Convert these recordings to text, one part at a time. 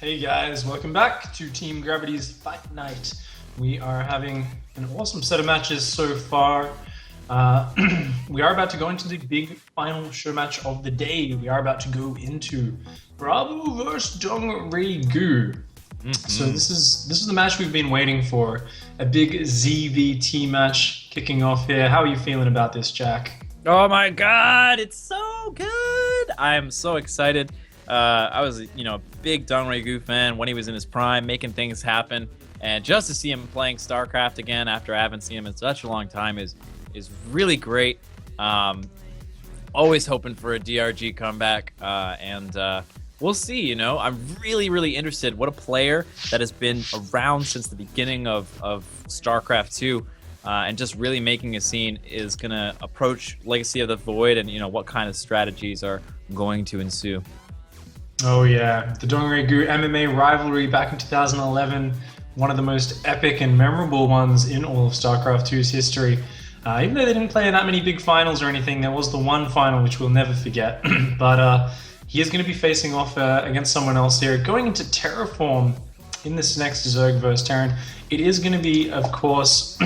Hey guys, welcome back to Team Gravity's Fight Night. We are having an awesome set of matches so far. We are about to go into the big final show match of the day. We are about to go into BrAvO vs DRG. So this is the match we've been waiting for. A big ZVT match kicking off here. How are you feeling about this, Jack? Oh my god, it's so good! I'm so excited. I was, a big DRG fan when he was in his prime, making things happen, and just to see him playing StarCraft again after I haven't seen him in such a long time is really great. Always hoping for a DRG comeback, and we'll see. I'm really interested. What a player that has been around since the beginning of StarCraft 2. And just really making a scene is going to approach Legacy of the Void, and what kind of strategies are going to ensue. Oh yeah, the DRG MMA rivalry back in 2011, one of the most epic and memorable ones in all of StarCraft 2's history. Even though they didn't play that many big finals or anything, there was the one final which we'll never forget. But he is going to be facing off against someone else here. Going into TerRaForm in this next Zerg vs Terran, it is going to be, of course,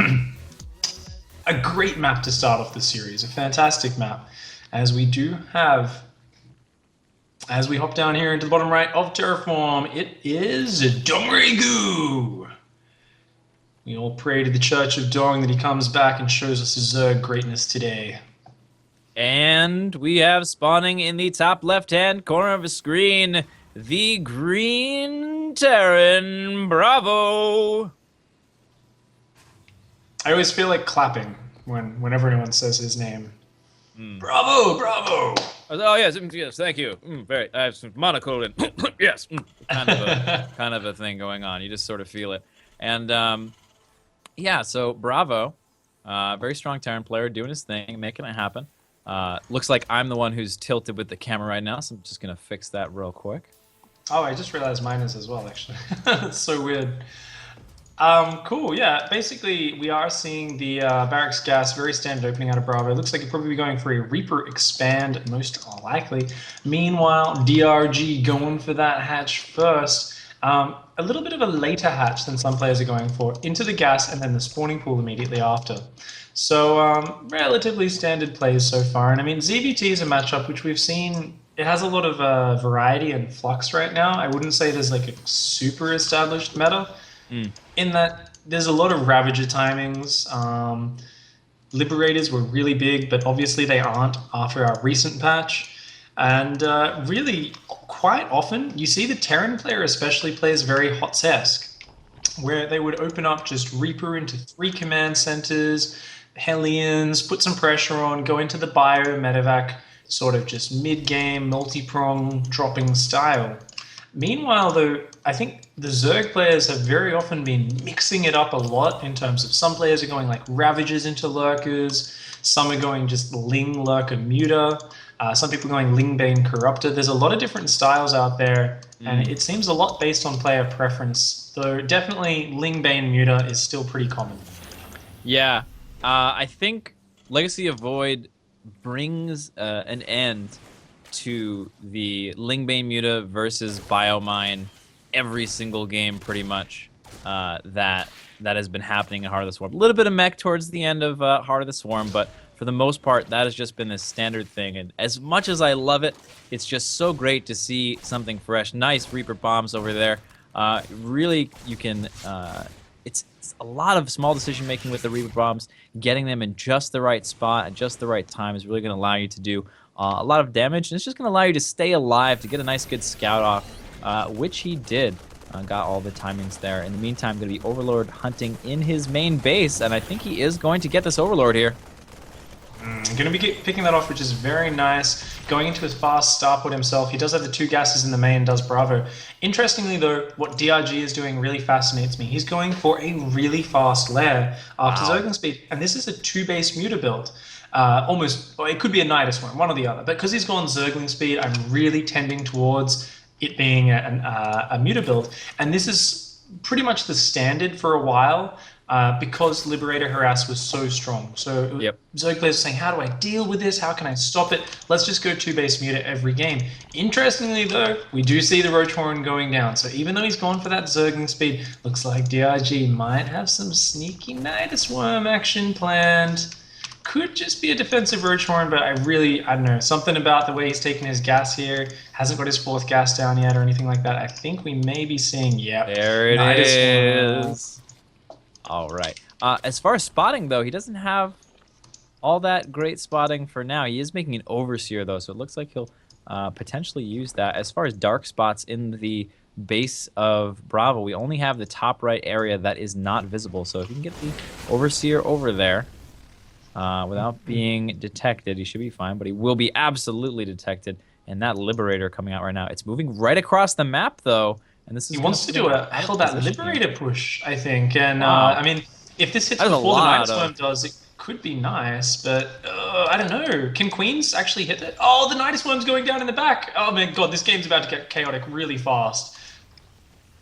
a great map to start off the series, a fantastic map, as we do have, as we hop down here into the bottom right of TerRaForm, it is DRG. We all pray to the Church of Dong that he comes back and shows us his Zerg greatness today. And we have spawning in the top left-hand corner of the screen, the Green Terran BrAvO. I always feel like clapping whenever anyone says his name. BrAvO, BrAvO. Oh yes, thank you. Very, I have some monocle and yes, kind of a thing going on. You just sort of feel it, and yeah. So BrAvO, very strong Terran player, doing his thing, making it happen. Looks like I'm the one who's tilted with the camera right now, so I'm just gonna fix that real quick. Oh, I just realized mine is as well, actually. It's so weird. Cool, yeah. Basically, we are seeing the Barracks Gas, very standard opening out of BrAvO. It looks like you'll probably be going for a Reaper Expand, most likely. Meanwhile, DRG going for that hatch first. A little bit of a later hatch than some players are going for. Into the gas and then the spawning pool immediately after. So, relatively standard plays so far. And I mean, ZVT is a matchup which we've seen. It has a lot of variety and flux right now. I wouldn't say there's like a super established meta. In that there's a lot of Ravager timings. Liberators were really big, but obviously they aren't after our recent patch. And really, quite often, you see the Terran player especially plays very HOTS-esque, where they would open up just Reaper into 3 command centers, Hellions, put some pressure on, go into the bio, medevac, sort of just mid-game, multi-prong dropping style. Meanwhile, though, I think the Zerg players have very often been mixing it up a lot in terms of some players are going like Ravagers into Lurkers, some are going just Ling, Lurker, Muta, some people are going Ling, Bane, Corruptor. There's a lot of different styles out there, and it seems a lot based on player preference, though definitely Ling, Bane, Muta is still pretty common. Yeah, I think Legacy of Void brings an end to the Lingbane Muta versus Biomine every single game pretty much that has been happening in Heart of the Swarm. A little bit of mech towards the end of Heart of the Swarm, but for the most part that has just been the standard thing, and as much as I love it, it's just so great to see something fresh. Nice Reaper bombs over there. Really, you can it's a lot of small decision making with the Reaper bombs. Getting them in just the right spot at just the right time is really going to allow you to do a lot of damage, and it's just going to allow you to stay alive, to get a nice good scout off, which he did. Got all the timings there. In the meantime, going to be Overlord hunting in his main base, and I think he is going to get this Overlord here. Going to be picking that off, which is very nice. Going into his fast starport himself. He does have the 2 gases in the main, does BrAvO. Interestingly, though, what DRG is doing really fascinates me. He's going for a really fast lair after Zergling speed, and this is a 2-base Muta build. Almost, or it could be a Nidus one or the other. But because he's gone Zergling speed, I'm really tending towards it being a Muta build. And this is pretty much the standard for a while. because Liberator Harass was so strong. So Yep. Zerg players were saying, how do I deal with this? How can I stop it? Let's just go 2-base Muta every game. Interestingly, though, we do see the Roach Horn going down. So even though he's gone for that Zergling speed, looks like DRG might have some sneaky Nidus Worm action planned. Could just be a defensive Roach Horn, but I don't know. Something about the way he's taking his gas here, hasn't got his 4th gas down yet or anything like that. I think we may be seeing, There it Nidus is. All right. As far as spotting, though, he doesn't have all that great spotting for now. He is making an Overseer, though, so it looks like he'll potentially use that. As far as dark spots in the base of BrAvO, we only have the top right area that is not visible. So if you can get the Overseer over there without being detected, he should be fine, but he will be absolutely detected. And that Liberator coming out right now, it's moving right across the map, though. And this is he wants to do a Hellbat Liberator push, I think. And I mean, if this hits before the Nidus Worm does, it could be nice, but I don't know. Can Queens actually hit it? Oh, the Nidus Worm's going down in the back. Oh my god, this game's about to get chaotic really fast.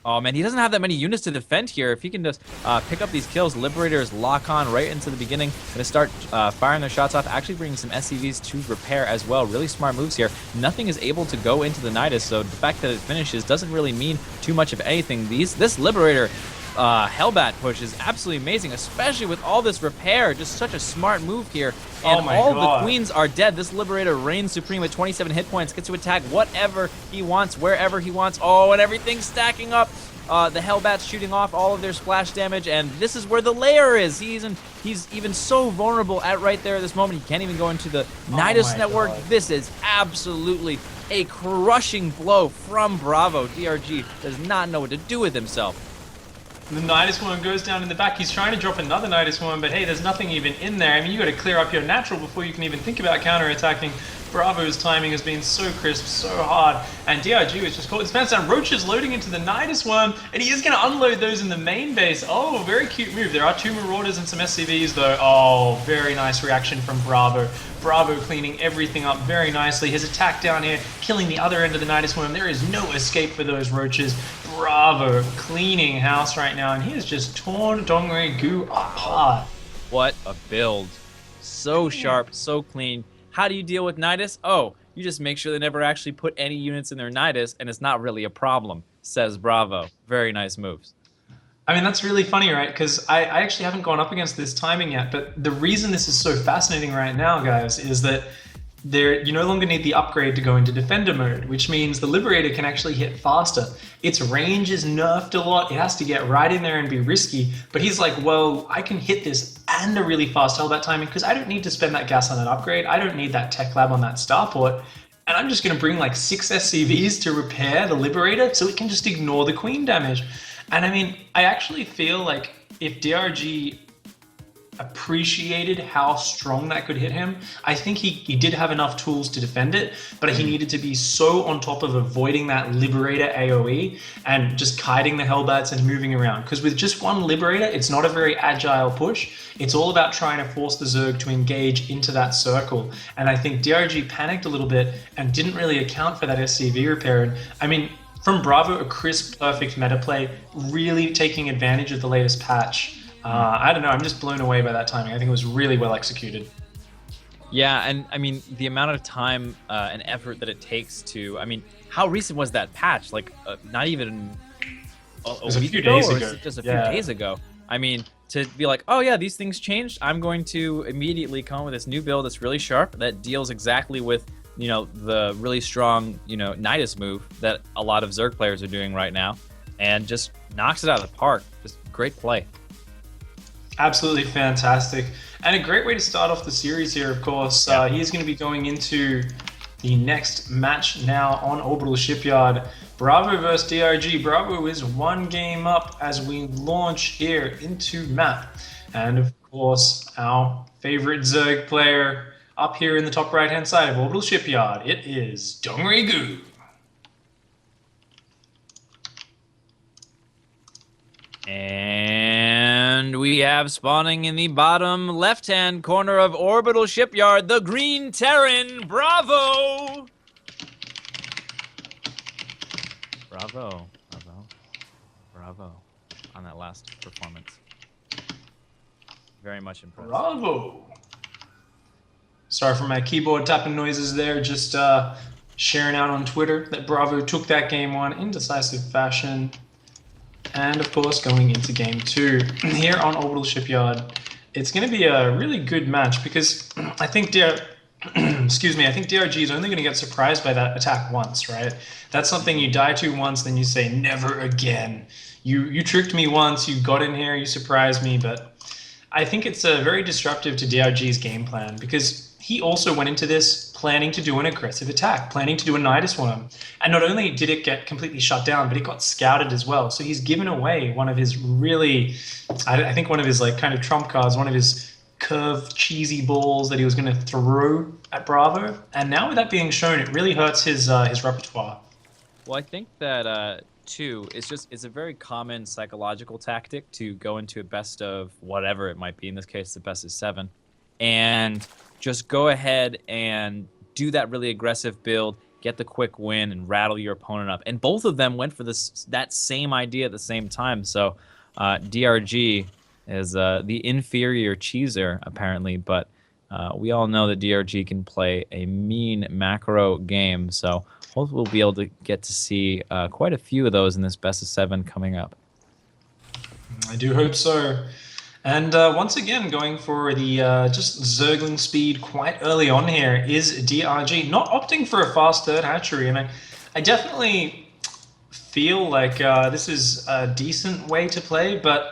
Oh man, he doesn't have that many units to defend here. If he can just pick up these kills, Liberators lock on right into the beginning. Gonna start firing their shots off, actually bringing some SCVs to repair as well. Really smart moves here. Nothing is able to go into the Nidus, so the fact that it finishes doesn't really mean too much of anything. This Liberator Hellbat push is absolutely amazing, especially with all this repair. Just such a smart move here. And all the Queens are dead. This Liberator reigns supreme with 27 hit points, gets to attack whatever he wants, wherever he wants. Oh, and everything's stacking up. The Hellbat's shooting off all of their splash damage, and this is where the layer is. He's even so vulnerable right there at this moment. He can't even go into the Nidus network. God. This is absolutely a crushing blow from BrAvO. DRG does not know what to do with himself. The Nidus Worm goes down in the back. He's trying to drop another Nidus Worm, but hey, there's nothing even in there. I mean, you got to clear up your natural before you can even think about counterattacking. BrAvO's timing has been so crisp, so hard, and DRG was just caught his pants down. Roach is loading into the Nidus Worm, and he is going to unload those in the main base. Oh, very cute move. There are 2 Marauders and some SCVs, though. Oh, very nice reaction from BrAvO. BrAvO cleaning everything up very nicely. His attack down here, killing the other end of the Nidus Worm. There is no escape for those Roaches. BrAvO cleaning house right now, and he has just torn Dongre-gu apart. What a build. So sharp, so clean. How do you deal with Nidus? Oh, you just make sure they never actually put any units in their Nidus, and it's not really a problem, says BrAvO. Very nice moves. I mean, that's really funny, right? Because I actually haven't gone up against this timing yet, but the reason this is so fascinating right now, guys, is that you no longer need the upgrade to go into defender mode, which means the Liberator can actually hit faster. Its range is nerfed a lot. It has to get right in there and be risky. But he's like, well, I can hit this and a really fast Hellbat timing because I don't need to spend that gas on an upgrade. I don't need that tech lab on that starport. And I'm just going to bring like 6 SCVs to repair the Liberator so it can just ignore the Queen damage. And I mean, I actually feel like if DRG appreciated how strong that could hit him, I think he did have enough tools to defend it, but he needed to be so on top of avoiding that Liberator AoE and just kiting the Hellbats and moving around. Because with just one Liberator, it's not a very agile push. It's all about trying to force the Zerg to engage into that circle. And I think DRG panicked a little bit and didn't really account for that SCV repair. And I mean, from BrAvO, a crisp, perfect meta play, really taking advantage of the latest patch. I don't know, I'm just blown away by that timing. I think it was really well executed. Yeah, and I mean, the amount of time and effort that it takes to, I mean, how recent was that patch? Like, not even a week ago, or was it just a few days ago? I mean, to be like, oh yeah, these things changed, I'm going to immediately come up with this new build that's really sharp, that deals exactly with, you know, the really strong, you know, Nidus move that a lot of Zerg players are doing right now, and just knocks it out of the park. Just great play. Absolutely fantastic. And a great way to start off the series here, of course. He's going to be going into the next match now on Orbital Shipyard. BrAvO versus DRG. BrAvO is 1 game up as we launch here into map. And of course, our favorite Zerg player up here in the top right-hand side of Orbital Shipyard. It is Dongre-gu. And we have spawning in the bottom left-hand corner of Orbital Shipyard, the Green Terran, BrAvO! BrAvO, BrAvO, BrAvO on that last performance. Very much impressed. Bravo. Sorry for my keyboard tapping noises there. Just sharing out on Twitter that BrAvO took that game 1 in decisive fashion. And of course, going into game 2 here on Orbital Shipyard, it's going to be a really good match because I think excuse me, I think DRG is only going to get surprised by that attack once, right? That's something you die to once, then you say never again. You tricked me once, you got in here, you surprised me, but I think it's very disruptive to DRG's game plan because he also went into this planning to do an aggressive attack, planning to do a Nidus Worm. And not only did it get completely shut down, but it got scouted as well. So he's given away one of his really, I think one of his like kind of trump cards, one of his curved, cheesy balls that he was going to throw at BrAvO. And now with that being shown, it really hurts his repertoire. Well, I think that too, it's a very common psychological tactic to go into a best of whatever it might be. In this case, the best of 7, and just go ahead and do that really aggressive build, get the quick win, and rattle your opponent up. And both of them went for that same idea at the same time. So DRG is the inferior cheeser, apparently, but we all know that DRG can play a mean macro game. So hopefully we'll be able to get to see quite a few of those in this best of 7 coming up. I do hope so. And once again, going for the just Zergling speed quite early on here is DRG, not opting for a fast third hatchery. And I definitely feel like this is a decent way to play, but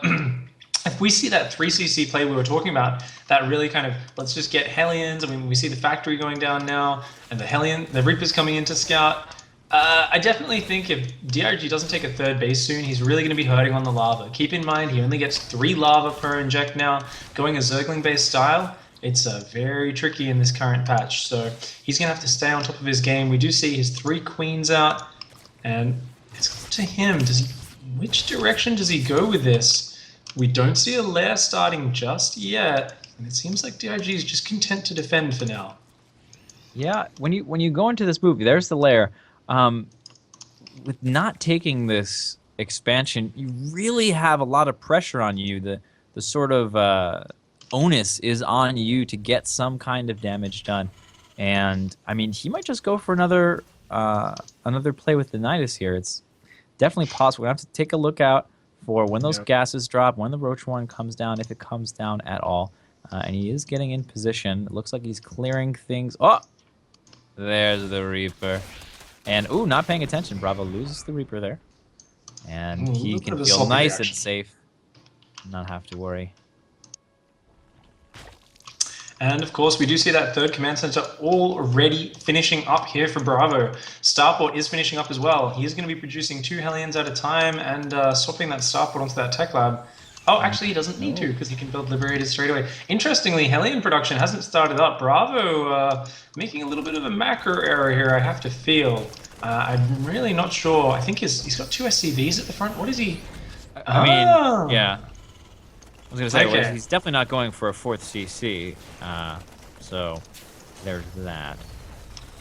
if we see that 3cc play we were talking about, that really kind of, let's just get Hellions. I mean, we see the factory going down now, and the Reaper's coming in to scout. I definitely think if DRG doesn't take a third base soon, he's really going to be hurting on the lava. Keep in mind, he only gets 3 lava per inject now. Going a Zergling-based style, it's very tricky in this current patch. So he's going to have to stay on top of his game. We do see his 3 queens out, and it's up to him. Which direction does he go with this? We don't see a lair starting just yet, and it seems like DRG is just content to defend for now. Yeah, when you go into this movie, there's the lair. With not taking this expansion, you really have a lot of pressure on you. The sort of onus is on you to get some kind of damage done. And I mean, he might just go for another play with the Nidus here. It's definitely possible. We have to take a look out for when those gases drop, when the Roach one comes down, if it comes down at all. And he is getting in position. It looks like he's clearing things. Oh, there's the Reaper. And, ooh, not paying attention. BrAvO loses the Reaper there. And he can feel nice and safe. Not have to worry. And, of course, we do see that third command center already finishing up here for BrAvO. Starport is finishing up as well. He is going to be producing 2 Hellions at a time and swapping that Starport onto that tech lab. Oh, actually, he doesn't need to because he can build Liberators straight away. Interestingly, Hellion production hasn't started up. BrAvO making a little bit of a macro error here, I have to feel. I'm really not sure. I think he's got 2 SCVs at the front. What is he? I mean, yeah. I was going to say, Okay. well, he's definitely not going for a 4th CC. So there's that.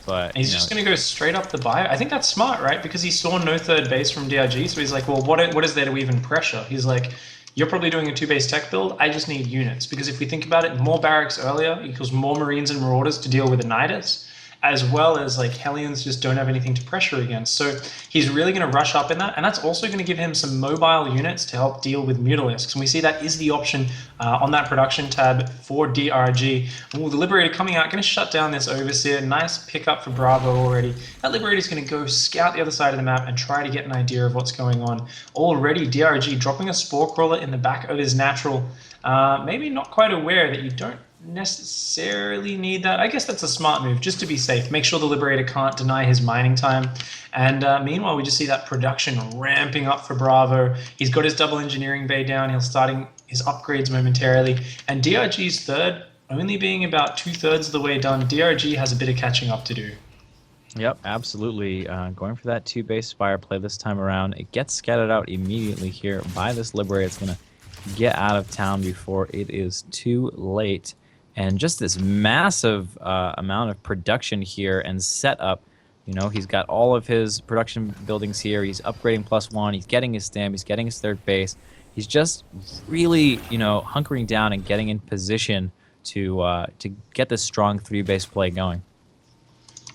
But He's just going to go straight up the bio. I think that's smart, right? Because he saw no third base from DRG, so he's like, well, what is there to even pressure? He's like, you're probably doing a 2-base tech build. I just need units. Because if we think about it, more barracks earlier equals more Marines and Marauders to deal with the Nidus, as well as like Hellions just don't have anything to pressure against. So he's really going to rush up in that. And that's also going to give him some mobile units to help deal with Mutalisks. And we see that is the option on that production tab for DRG. Ooh, the Liberator coming out, going to shut down this Overseer. Nice pickup for BrAvO already. That Liberator is going to go scout the other side of the map and try to get an idea of what's going on. Already DRG dropping a Spore Crawler in the back of his natural. Maybe not quite aware that you don't necessarily need that. I guess that's a smart move, just to be safe. Make sure the Liberator can't deny his mining time. And meanwhile, we just see that production ramping up for BrAvO. He's got his double engineering bay down. He'll starting his upgrades momentarily. And DRG's third, only being about 2/3 of the way done, DRG has a bit of catching up to do. Yep, absolutely. Going for that 2-base Spire play this time around. It gets scattered out immediately here by this Liberator. It's going to get out of town before it is too late. And just this massive amount of production here and setup. You know, he's got all of his production buildings here. He's upgrading +1. He's getting his stamp. He's getting his third base. He's just really, hunkering down and getting in position to get this strong 3-base play going.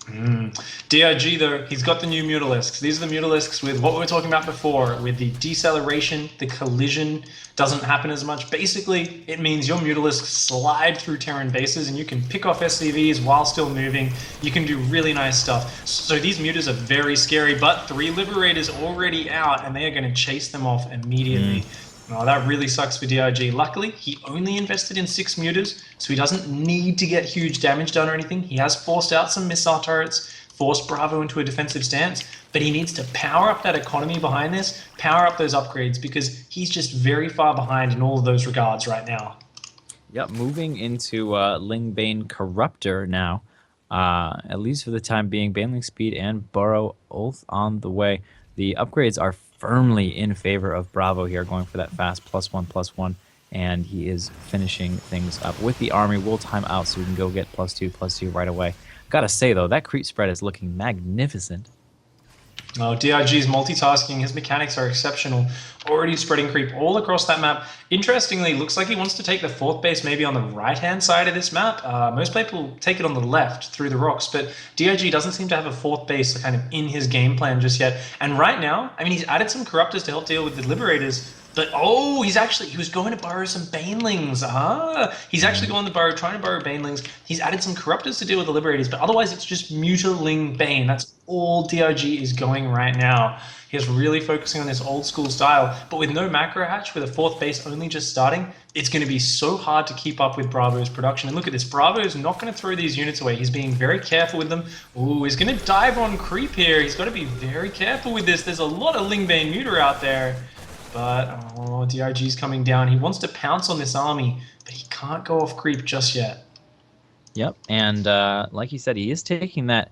DRG, though, he's got the new Mutalisks. These are the Mutalisks with what we were talking about before, with the deceleration, the collision doesn't happen as much. Basically, it means your Mutalisks slide through Terran bases and you can pick off SCVs while still moving. You can do really nice stuff. So these Mutas are very scary, but 3 Liberators already out and they are going to chase them off immediately. Oh, that really sucks for DRG. Luckily, he only invested in 6 Mutas, so he doesn't need to get huge damage done or anything. He has forced out some missile turrets, forced BrAvO into a defensive stance, but he needs to power up that economy behind this, power up those upgrades, because he's just very far behind in all of those regards right now. Yep, moving into Lingbane Corruptor now, at least for the time being. Baneling Speed and Burrow both on the way. The upgrades are firmly in favor of BrAvO here, going for that fast +1/+1, and he is finishing things up with the army. We'll time out so we can go get +2/+2 right away. Gotta say though, that creep spread is looking magnificent. Oh, DRG's multitasking, his mechanics are exceptional. Already spreading creep all across that map. Interestingly, looks like he wants to take the 4th base maybe on the right-hand side of this map. Most people take it on the left through the rocks, but DRG doesn't seem to have a 4th base kind of in his game plan just yet. And right now, I mean, he's added some Corruptors to help deal with the Liberators, but oh, he was going to borrow some Banelings. He's actually going to trying to borrow Banelings. He's added some Corruptors to deal with the Liberators, but otherwise it's just Mutaling Bane. That's all DRG is going right now. He's really focusing on this old school style, but with no macro hatch, with a 4th base only just starting, it's going to be so hard to keep up with BrAvO's production. And look at this, BrAvO is not going to throw these units away. He's being very careful with them. Ooh, he's going to dive on creep here. He's got to be very careful with this. There's a lot of Lingbane Muta out there. But, oh, DRG's coming down. He wants to pounce on this army, but he can't go off creep just yet. Yep, and like you said, he is taking that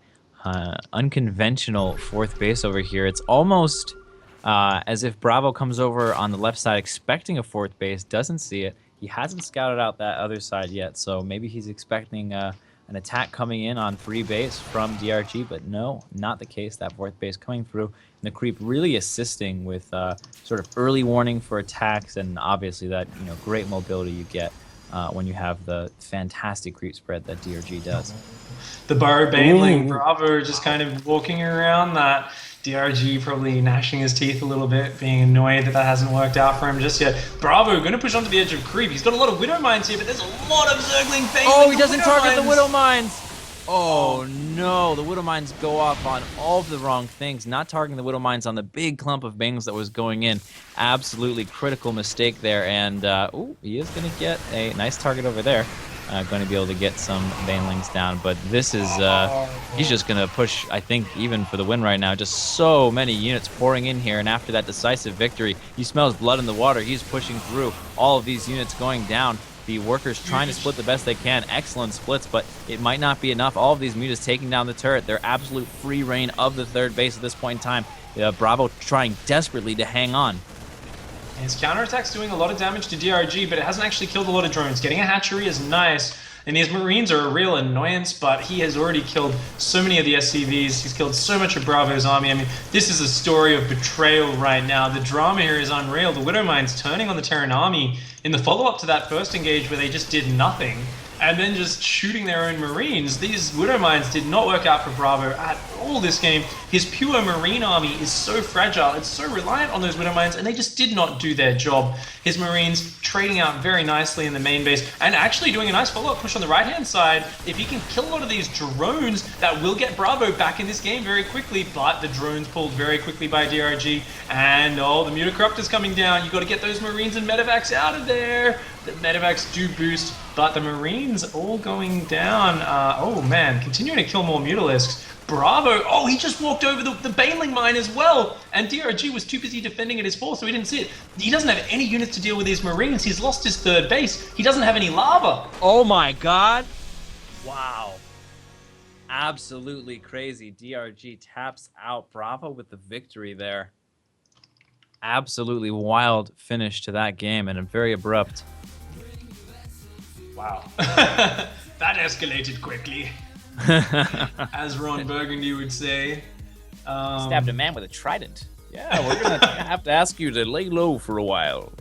unconventional 4th base over here. It's almost as if BrAvO comes over on the left side expecting a 4th base, doesn't see it. He hasn't scouted out that other side yet, so maybe he's expecting an attack coming in on 3 base from DRG, but no, not the case. That 4th base coming through, and the creep really assisting with sort of early warning for attacks, and obviously that great mobility you get when you have the fantastic creep spread that DRG does. The Burrow Baneling, BrAvO just kind of walking around that. DRG probably gnashing his teeth a little bit, being annoyed that hasn't worked out for him just yet. BrAvO going to push onto the edge of creep. He's got a lot of Widow Mines here, but there's a lot of Zergling Baneling. Oh, he doesn't target the Widow Mines. Oh no, the Widow Mines go off on all of the wrong things, not targeting the Widow Mines on the big clump of Banelings that was going in. Absolutely critical mistake there, and he is going to get a nice target over there. Going to be able to get some Banelings down, but this is, he's just going to push, I think, even for the win right now. Just so many units pouring in here, and after that decisive victory, he smells blood in the water. He's pushing through all of these units going down. The workers trying to split the best they can. Excellent splits, but it might not be enough. All of these mutas taking down the turret. They're absolute free reign of the 3rd base at this point in time. BrAvO trying desperately to hang on. His counterattack's doing a lot of damage to DRG, but it hasn't actually killed a lot of drones. Getting a hatchery is nice, and these Marines are a real annoyance, but he has already killed so many of the SCVs. He's killed so much of BrAvO's army. I mean, this is a story of betrayal right now. The drama here is unreal. The Widow Mines turning on the Terran army in the follow-up to that first engage where they just did nothing, and then just shooting their own Marines. These Widow Mines did not work out for BrAvO at all this game. His pure Marine army is so fragile, it's so reliant on those Widow Mines, and they just did not do their job. His Marines trading out very nicely in the main base, and actually doing a nice follow-up push on the right-hand side. If he can kill a lot of these drones, that will get BrAvO back in this game very quickly, but the drones pulled very quickly by DRG, and oh, the Mutacorruptor's coming down. You got to get those Marines and Medevacs out of there. The Medevacs do boost, but the Marines all going down. Oh man, continuing to kill more Mutalisks. BrAvO, oh, he just walked over the Baneling mine as well, and DRG was too busy defending at his 4th, so he didn't see it. He doesn't have any units to deal with his Marines. He's lost his 3rd base. He doesn't have any lava. Oh my god. Wow. Absolutely crazy. DRG taps out BrAvO with the victory there. Absolutely wild finish to that game, and a very abrupt. Wow. That escalated quickly. As Ron Burgundy would say. Stabbed a man with a trident. Yeah, we're gonna have to ask you to lay low for a while.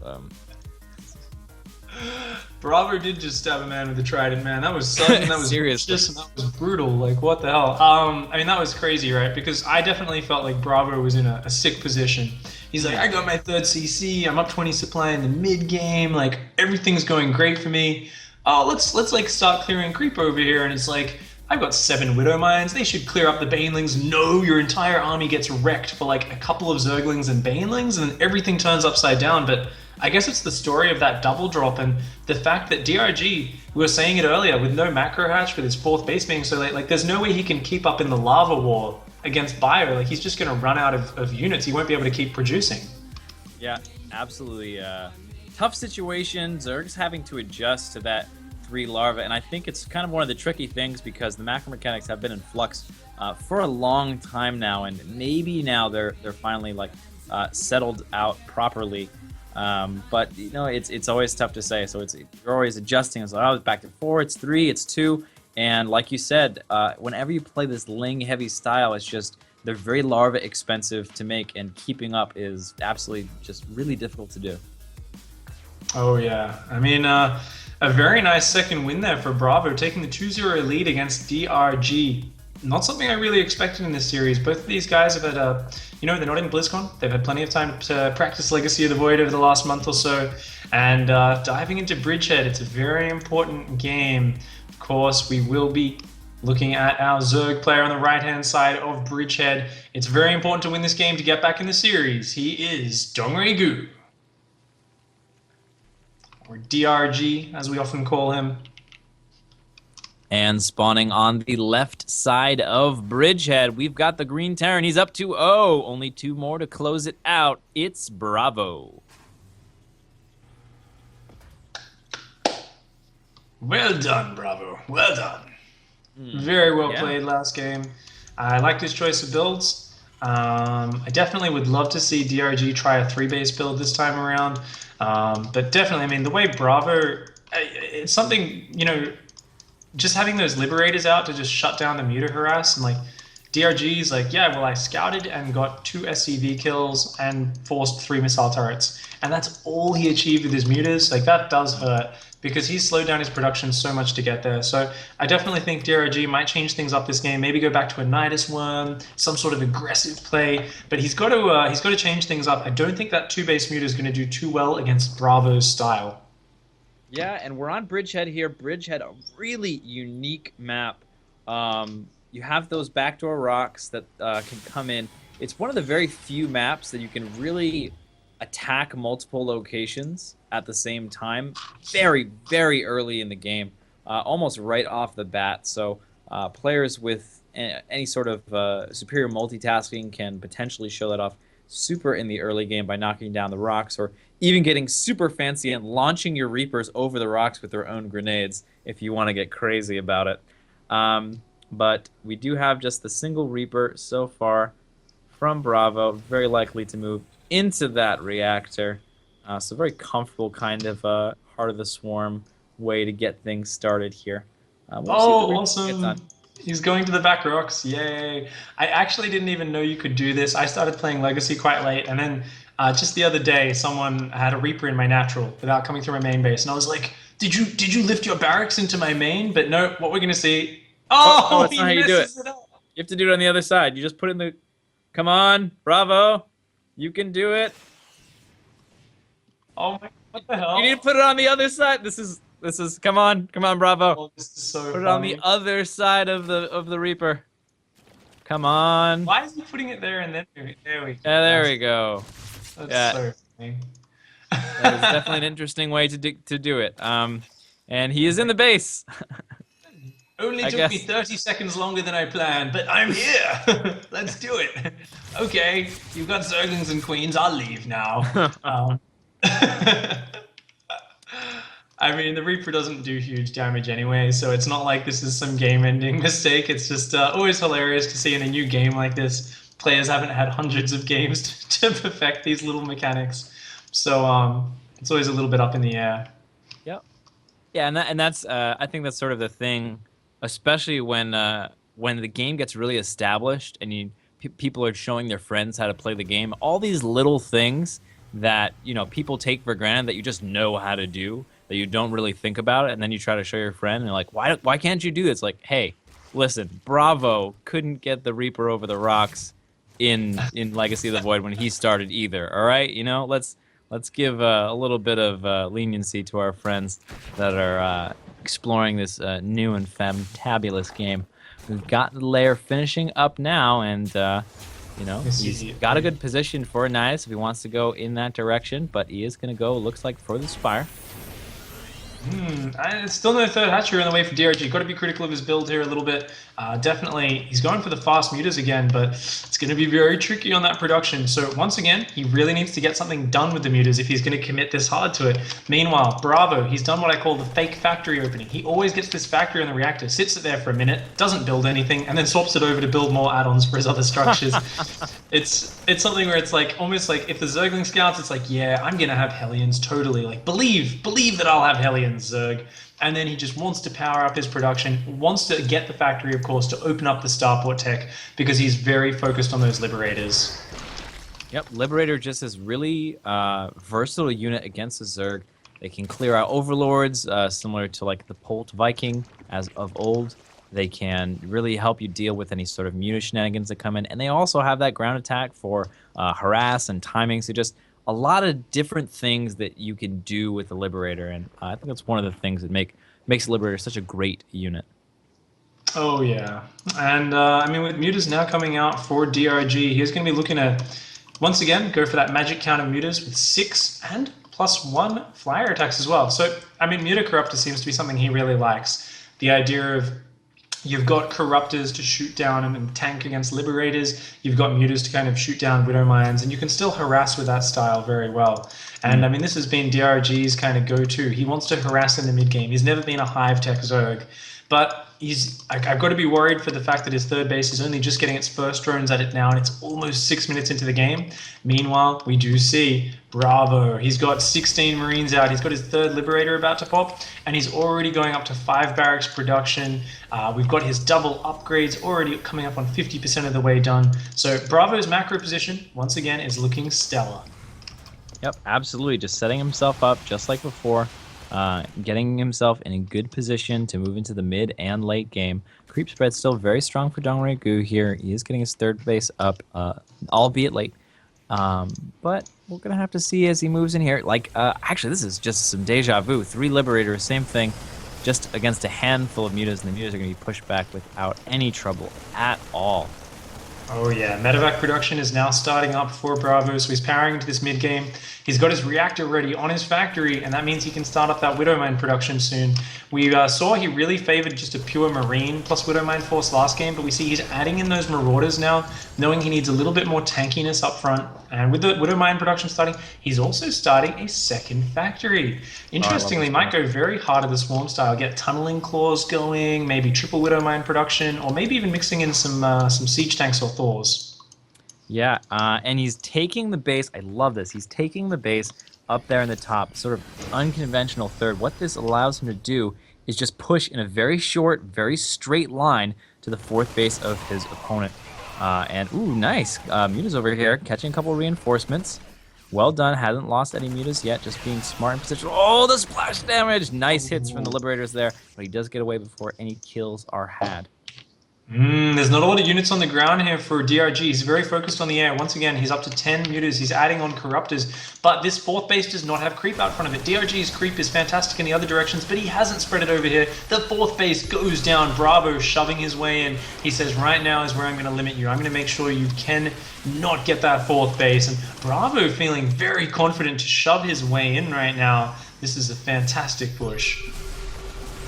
BrAvO did just stab a man with a trident, man. That was sudden, that was Seriously. vicious, and that was brutal. Like, what the hell? I mean, that was crazy, right? Because I definitely felt like BrAvO was in a sick position. He's like, I got my third CC. I'm up 20 supply in the mid game. Like, everything's going great for me. Oh, let's like start clearing creep over here. And it's like, I've got 7 Widow Mines. They should clear up the Banelings. No, your entire army gets wrecked for like a couple of Zerglings and Banelings, and then everything turns upside down. But I guess it's the story of that double drop and the fact that DRG, we were saying it earlier, with no macro hatch, with his 4th base being so late, like there's no way he can keep up in the lava war against Bio. Like he's just going to run out of units. He won't be able to keep producing. Yeah, absolutely. Tough situation. Zerg's having to adjust to that 3 larva, and I think it's kind of one of the tricky things because the macro mechanics have been in flux for a long time now, and maybe now they're finally like settled out properly. But you know, it's always tough to say. So you're always adjusting. It's like, oh, it's back to 4, it's 3, it's 2, and like you said, whenever you play this Ling heavy style, it's just they're very larva expensive to make, and keeping up is absolutely just really difficult to do. Oh yeah, I mean, a very nice second win there for BrAvO, taking the 2-0 lead against DRG. Not something I really expected in this series. Both of these guys have had, you know, they're not in BlizzCon. They've had plenty of time to practice Legacy of the Void over the last month or so. And diving into Bridgehead, it's a very important game. Of course, we will be looking at our Zerg player on the right-hand side of Bridgehead. It's very important to win this game to get back in the series. He is Dongri Gu, or DRG, as we often call him. And spawning on the left side of Bridgehead, we've got the Green Terran. He's up 2-0. Only 2 more to close it out. It's BrAvO. Well done, BrAvO. Well done. Very well played last game. I liked his choice of builds. I definitely would love to see DRG try a 3-base build this time around. But definitely, I mean, the way BrAvO, it's something, you know, just having those Liberators out to just shut down the Muta harass, and like DRG's like, yeah, well, I scouted and got 2 SCV kills and forced 3 missile turrets, and that's all he achieved with his Mutas. Like that does hurt because he's slowed down his production so much to get there. So I definitely think DRG might change things up this game. Maybe go back to a Nidus Worm, some sort of aggressive play, but he's got to change things up. I don't think that 2-base Muta is going to do too well against BrAvO's style. Yeah, and we're on Bridgehead here. Bridgehead, a really unique map. You have those backdoor rocks that can come in. It's one of the very few maps that you can really attack multiple locations at the same time very, very early in the game, almost right off the bat. So players with any sort of superior multitasking can potentially show that off super in the early game by knocking down the rocks, or even getting super fancy and launching your Reapers over the rocks with their own grenades if you want to get crazy about it. But we do have just the single Reaper so far from BrAvO, very likely to move into that reactor. So very comfortable kind of heart of the swarm way to get things started here. Oh, awesome. He's going to the back rocks. Yay. I actually didn't even know you could do this. I started playing Legacy quite late, and then just the other day, someone had a Reaper in my natural without coming through my main base, and I was like, did you lift your barracks into my main? But no, what we're going to see... Oh, no, that's not how you do it. You have to do it on the other side. You just put in the... Come on, BrAvO. You can do it. Oh my... What the hell? You need to put it on the other side. This is... Come on, BrAvO. Oh, this is so Put it on the other side of the Reaper. Come on. Why is he putting it there and then there we go. Yeah, there we go. That's so funny. That is definitely an interesting way to do it. And he is in the base. Only took me 30 seconds longer than I planned, but I'm here. Let's do it. Okay, you've got Zerglings and Queens. I'll leave now. I mean, the Reaper doesn't do huge damage anyway, so it's not like this is some game-ending mistake. It's just always hilarious to see in a new game like this, players haven't had hundreds of games to perfect these little mechanics. So it's always a little bit up in the air. Yep. Yeah, and that's I think that's sort of the thing, especially when the game gets really established and people are showing their friends how to play the game. All these little things that, you know, people take for granted that you just know how to do, that you don't really think about it, and then you try to show your friend, and they're like, why can't you do this? Like, hey, listen, BrAvO couldn't get the Reaper over the rocks in Legacy of the Void when he started either. All right, you know, let's give a little bit of leniency to our friends that are exploring this new and fantabulous game. We've got the layer finishing up now, and you know, he's got a good position for Nidus if he wants to go in that direction, but he is going to go, looks like, for the Spire. Still no third hatchery on the way for DRG. Got to be critical of his build here a little bit. Definitely, he's going for the fast mutas again, but it's going to be very tricky on that production. So once again, he really needs to get something done with the mutas if he's going to commit this hard to it. Meanwhile, BrAvO, he's done what I call the fake factory opening. He always gets this factory on the reactor, sits it there for a minute, doesn't build anything, and then swaps it over to build more add-ons for his other structures. It's something where it's like almost like if the Zergling scouts, it's like, yeah, I'm going to have Hellions totally. Like believe that I'll have Hellions, Zerg. And then he just wants to power up his production, wants to get the factory, of course, to open up the starport tech because he's very focused on those Liberators. Yep, Liberator just is really versatile unit against the Zerg. They can clear out overlords, similar to like the Polt Viking as of old. They can really help you deal with any sort of muta shenanigans that come in. And they also have that ground attack for harass and timing. So just a lot of different things that you can do with the Liberator, and I think that's one of the things that makes Liberator such a great unit. Oh yeah, and I mean with mutas now coming out for DRG, he's going to be looking to once again go for that magic count of mutas with 6 and +1 flyer attacks as well. So I mean muta corruptor seems to be something he really likes. The idea of you've got Corruptors to shoot down and tank against Liberators. You've got Mutas to kind of shoot down Widow Mines, and you can still harass with that style very well. And I mean, this has been DRG's kind of go-to. He wants to harass in the mid-game. He's never been a Hive Tech Zerg, but I've got to be worried for the fact that his third base is only just getting its first drones at it now, and it's almost 6 minutes into the game. Meanwhile, we do see BrAvO. He's got 16 Marines out. He's got his third Liberator about to pop, and he's already going up to 5 barracks production. We've got his double upgrades already coming up on 50% of the way done. So BrAvO's macro position, once again, is looking stellar. Yep, absolutely. Just setting himself up just like before. Getting himself in a good position to move into the mid and late game. Creep spread still very strong for Dongre Gu here. He is getting his third base up, albeit late. But we're going to have to see as he moves in here. Like, actually, this is just some deja vu. 3 Liberators, same thing, just against a handful of mutas, and the mutas are going to be pushed back without any trouble at all. Oh yeah, medevac production is now starting up for BrAvO, so he's powering into this mid game. He's got his reactor ready on his factory, and that means he can start up that Widowmine production soon. We saw he really favored just a pure Marine plus Widowmine force last game, but we see he's adding in those Marauders now, knowing he needs a little bit more tankiness up front. And with the Widowmine production starting, he's also starting a second factory. Interestingly, might go very hard at the Swarm style, get tunneling claws going, maybe triple Widowmine production, or maybe even mixing in some siege tanks or Thors. Yeah, and he's taking the base. I love this. He's taking the base up there in the top, sort of unconventional third. What this allows him to do is just push in a very short, very straight line to the 4th base of his opponent. And, ooh, nice. Mutas over here catching a couple reinforcements. Well done. Hasn't lost any mutas yet, just being smart in position. Oh, the splash damage! Nice hits from the Liberators there, but he does get away before any kills are had. There's not a lot of units on the ground here for DRG. He's very focused on the air. Once again, he's up to 10 mutas. He's adding on Corruptors, but this 4th base does not have creep out front of it. DRG's creep is fantastic in the other directions, but he hasn't spread it over here. The 4th base goes down. BrAvO shoving his way in. He says, right now is where I'm going to limit you. I'm going to make sure you can not get that 4th base. And BrAvO feeling very confident to shove his way in right now. This is a fantastic push.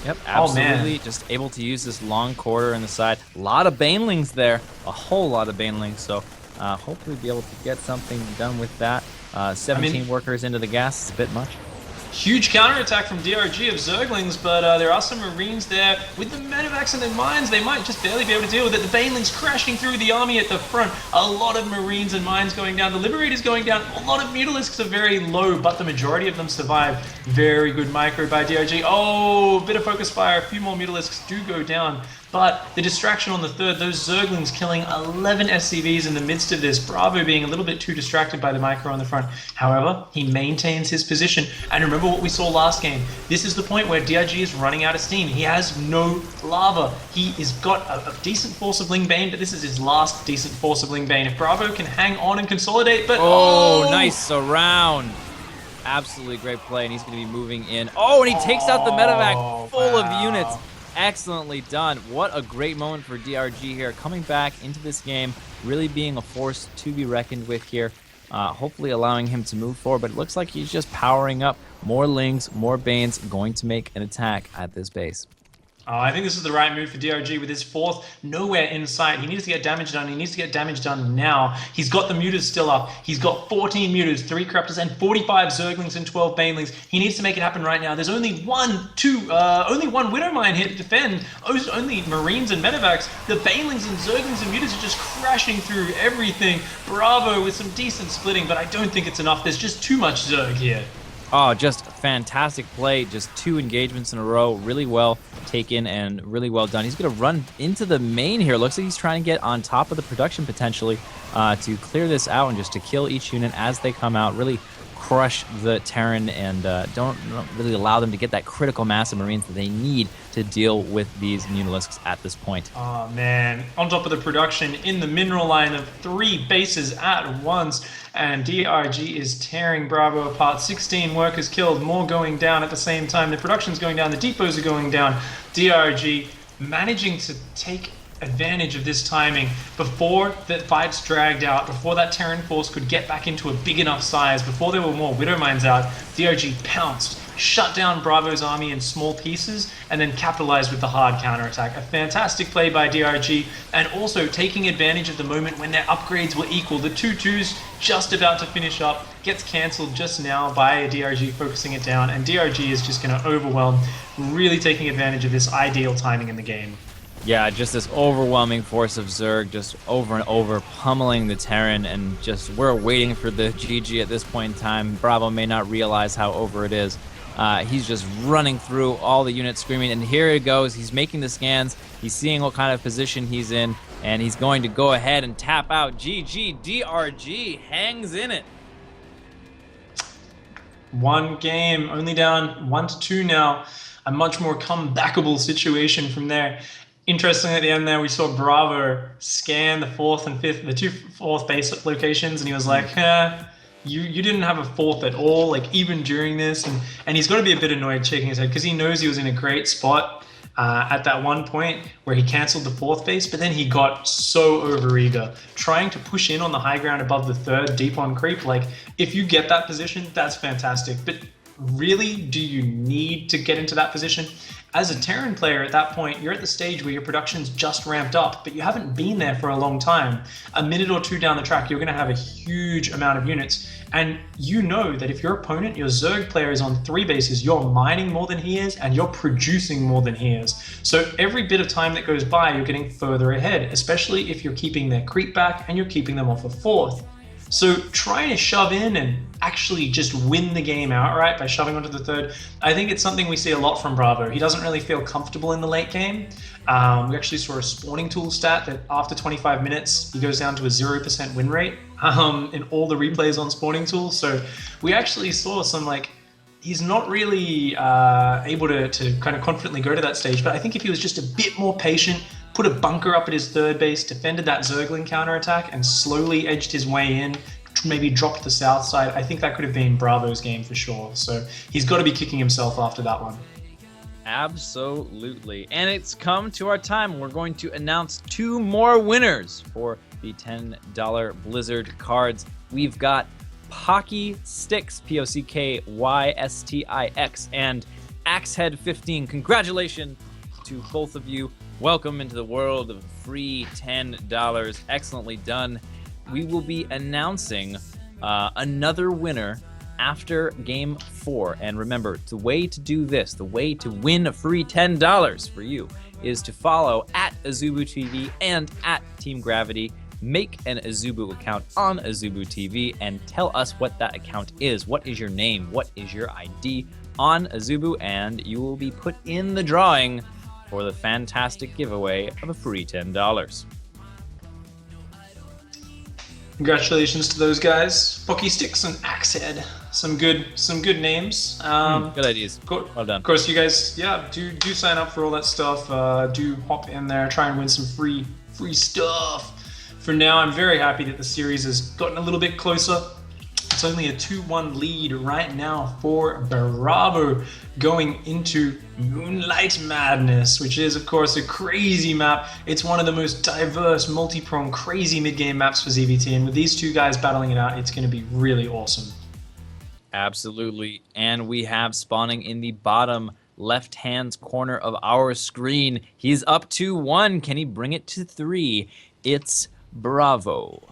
Yep, absolutely. Just able to use this long quarter in the side. A lot of Banelings there. A whole lot of Banelings. So hopefully be able to get something done with that. 17 workers into the gas is a bit much. Huge counterattack from DRG of Zerglings, but there are some Marines there. With the medevacs and their mines, they might just barely be able to deal with it. The Banelings crashing through the army at the front. A lot of Marines and mines going down. The Liberators going down. A lot of Mutalisks are very low, but the majority of them survive. Very good micro by DRG. Oh, bit of focus fire. A few more Mutalisks do go down. But the distraction on the third, those Zerglings killing 11 SCVs in the midst of this, BrAvO being a little bit too distracted by the micro on the front. However, he maintains his position. And remember what we saw last game. This is the point where DRG is running out of steam. He has no lava. He has got a decent Force of Ling Bane, but this is his last decent Force of Ling Bane. If BrAvO can hang on and consolidate, but oh, nice surround. Absolutely great play, and he's going to be moving in. Oh, and he takes out the medevac full of units. Excellently done. What a great moment for DRG here, coming back into this game, really being a force to be reckoned with here. Hopefully allowing him to move forward, but it looks like he's just powering up. More Lings, more Banes, going to make an attack at this base. I think this is the right move for DRG with his fourth nowhere in sight. He needs to get damage done. He needs to get damage done now. He's got the mutas still up. He's got 14 mutas, 3 Corruptors, and 45 Zerglings and 12 Banelings. He needs to make it happen right now. There's only one Widowmine here to defend. Only Marines and Medevacs. The Banelings and Zerglings and mutas are just crashing through everything. BrAvO with some decent splitting, but I don't think it's enough. There's just too much Zerg here. Oh, just fantastic play. Just 2 engagements in a row. Really well taken and really well done. He's going to run into the main here. Looks like he's trying to get on top of the production potentially to clear this out and just to kill each unit as they come out. Really crush the Terran and don't really allow them to get that critical mass of Marines that they need to deal with these Munalisks at this point. Oh man, on top of the production in the mineral line of 3 bases at once, and DRG is tearing BrAvO apart. 16 workers killed, more going down at the same time. The production's going down, the depots are going down. DRG managing to take advantage of this timing before the fights dragged out, before that Terran force could get back into a big enough size, before there were more Widow Mines out. DRG pounced, shut down BrAvO's army in small pieces, and then capitalized with the hard counterattack. A fantastic play by DRG, and also taking advantage of the moment when their upgrades were equal. The 2-2s just about to finish up, gets cancelled just now by DRG focusing it down, and DRG is just going to overwhelm, really taking advantage of this ideal timing in the game. Yeah, just this overwhelming force of Zerg, just over and over, pummeling the Terran, and just we're waiting for the GG at this point in time. BrAvO may not realize how over it is. He's just running through all the units screaming, and here it goes. He's making the scans. He's seeing what kind of position he's in, and he's going to go ahead and tap out. GG, DRG hangs in it. One game, only down 1-2 now. A much more comebackable situation from there. Interestingly, at the end there, we saw BrAvO scan the 4th and 5th, the 2 4th base locations, and he was like, you didn't have a 4th at all, like even during this, and he's got to be a bit annoyed shaking his head because he knows he was in a great spot at that one point where he cancelled the 4th base, but then he got so overeager, trying to push in on the high ground above the 3rd, deep on creep. Like, if you get that position, that's fantastic, but really, do you need to get into that position? As a Terran player at that point, you're at the stage where your production's just ramped up, but you haven't been there for a long time. A minute or 2 down the track, you're going to have a huge amount of units. And you know that if your opponent, your Zerg player, is on 3 bases, you're mining more than he is, and you're producing more than he is. So every bit of time that goes by, you're getting further ahead, especially if you're keeping their creep back and you're keeping them off a 4th. So trying to shove in and actually just win the game outright by shoving onto the 3rd, I think it's something we see a lot from BrAvO. He doesn't really feel comfortable in the late game. We actually saw a spawning tool stat that after 25 minutes, he goes down to a 0% win rate in all the replays on spawning tools. So we actually saw some, like, he's not really able to kind of confidently go to that stage, but I think if he was just a bit more patient, put a bunker up at his 3rd base, defended that Zergling counterattack, and slowly edged his way in, maybe dropped the south side, I think that could have been BrAvO's game for sure. So he's got to be kicking himself after that one. Absolutely. And it's come to our time. We're going to announce 2 more winners for the $10 Blizzard cards. We've got Pocky Stix, Pockystix, and Axehead15. Congratulations to both of you. Welcome into the world of free $10. Excellently done. We will be announcing another winner after Game 4. And remember, the way to do this, the way to win a free $10 for you, is to follow at AzubuTV and at Team Gravity. Make an Azubu account on AzubuTV and tell us what that account is. What is your name? What is your ID on Azubu? And you will be put in the drawing for the fantastic giveaway of a free $10. Congratulations to those guys, Pocky Sticks and Axehead. Some good names. Good ideas. Well done. Of course, you guys, yeah, do sign up for all that stuff. Do hop in there, try and win some free stuff. For now, I'm very happy that the series has gotten a little bit closer. It's only a 2-1 lead right now for BrAvO going into Moonlight Madness, which is, of course, a crazy map. It's one of the most diverse, multi-pronged, crazy mid-game maps for ZVT, and with these two guys battling it out, it's going to be really awesome. Absolutely. And we have spawning in the bottom left-hand corner of our screen. He's up 2-1. Can he bring it to 3? It's BrAvO.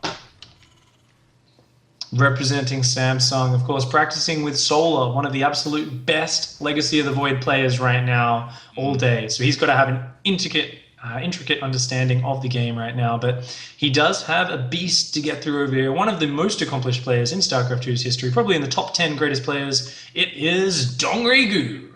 Representing Samsung, of course, practicing with Solar, one of the absolute best Legacy of the Void players right now, all day. So he's got to have an intricate understanding of the game right now. But he does have a beast to get through over here. One of the most accomplished players in StarCraft 2's history, probably in the top 10 greatest players. It is Dongregu.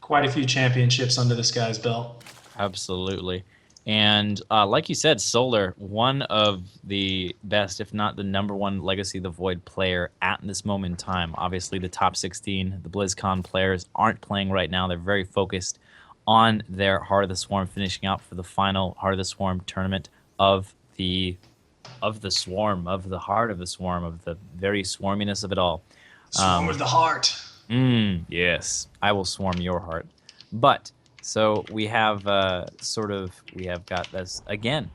Quite a few championships under this guy's belt. Absolutely. And like you said, Solar, one of the best, if not the #1 Legacy of the Void player at this moment in time. Obviously, the top 16, the BlizzCon players aren't playing right now. They're very focused on their Heart of the Swarm, finishing out for the final Heart of the Swarm tournament of the Swarm, of the Heart of the Swarm, of the very swarminess of it all. Swarm with the heart. Yes, I will swarm your heart. But so we have we have got this again,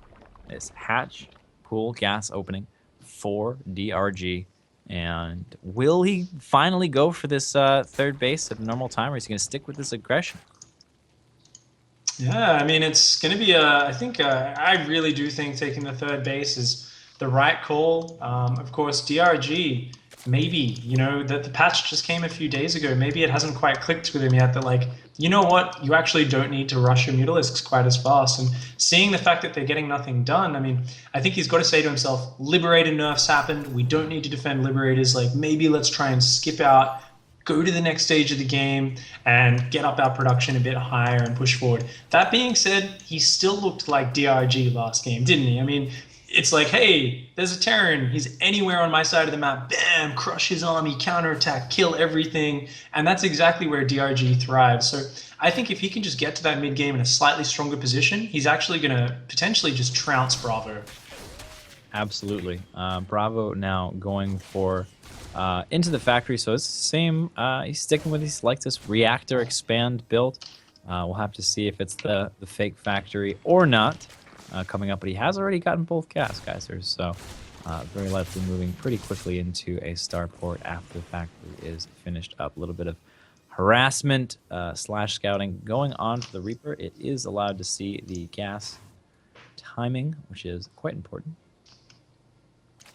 this hatch pool gas opening for DRG, and will he finally go for this third base at normal time, or is he going to stick with this aggression? Yeah, I mean, it's going to be I really do think taking the third base is the right call. Of course, DRG, maybe, you know, that the patch just came a few days ago. Maybe it hasn't quite clicked with him yet that, like, you know what, you actually don't need to rush your Mutalisks quite as fast. And seeing the fact that they're getting nothing done, I mean, I think he's got to say to himself, Liberator nerfs happened. We don't need to defend Liberators. Like, maybe let's try and skip out, go to the next stage of the game, and get up our production a bit higher and push forward. That being said, he still looked like DRG last game, didn't he? I mean, it's like, hey, there's a Terran. He's anywhere on my side of the map. Bam, crush his army, counterattack, kill everything. And that's exactly where DRG thrives. So I think if he can just get to that mid game in a slightly stronger position, he's actually going to potentially just trounce BrAvO. Absolutely. BrAvO now going for into the factory. So it's the same. He's sticking with his like this reactor expand build. We'll have to see if it's the fake factory or not. Coming up, but he has already gotten both gas geysers, so very likely moving pretty quickly into a starport after the factory is finished up. A little bit of harassment / scouting going on for the Reaper. It is allowed to see the gas timing, which is quite important.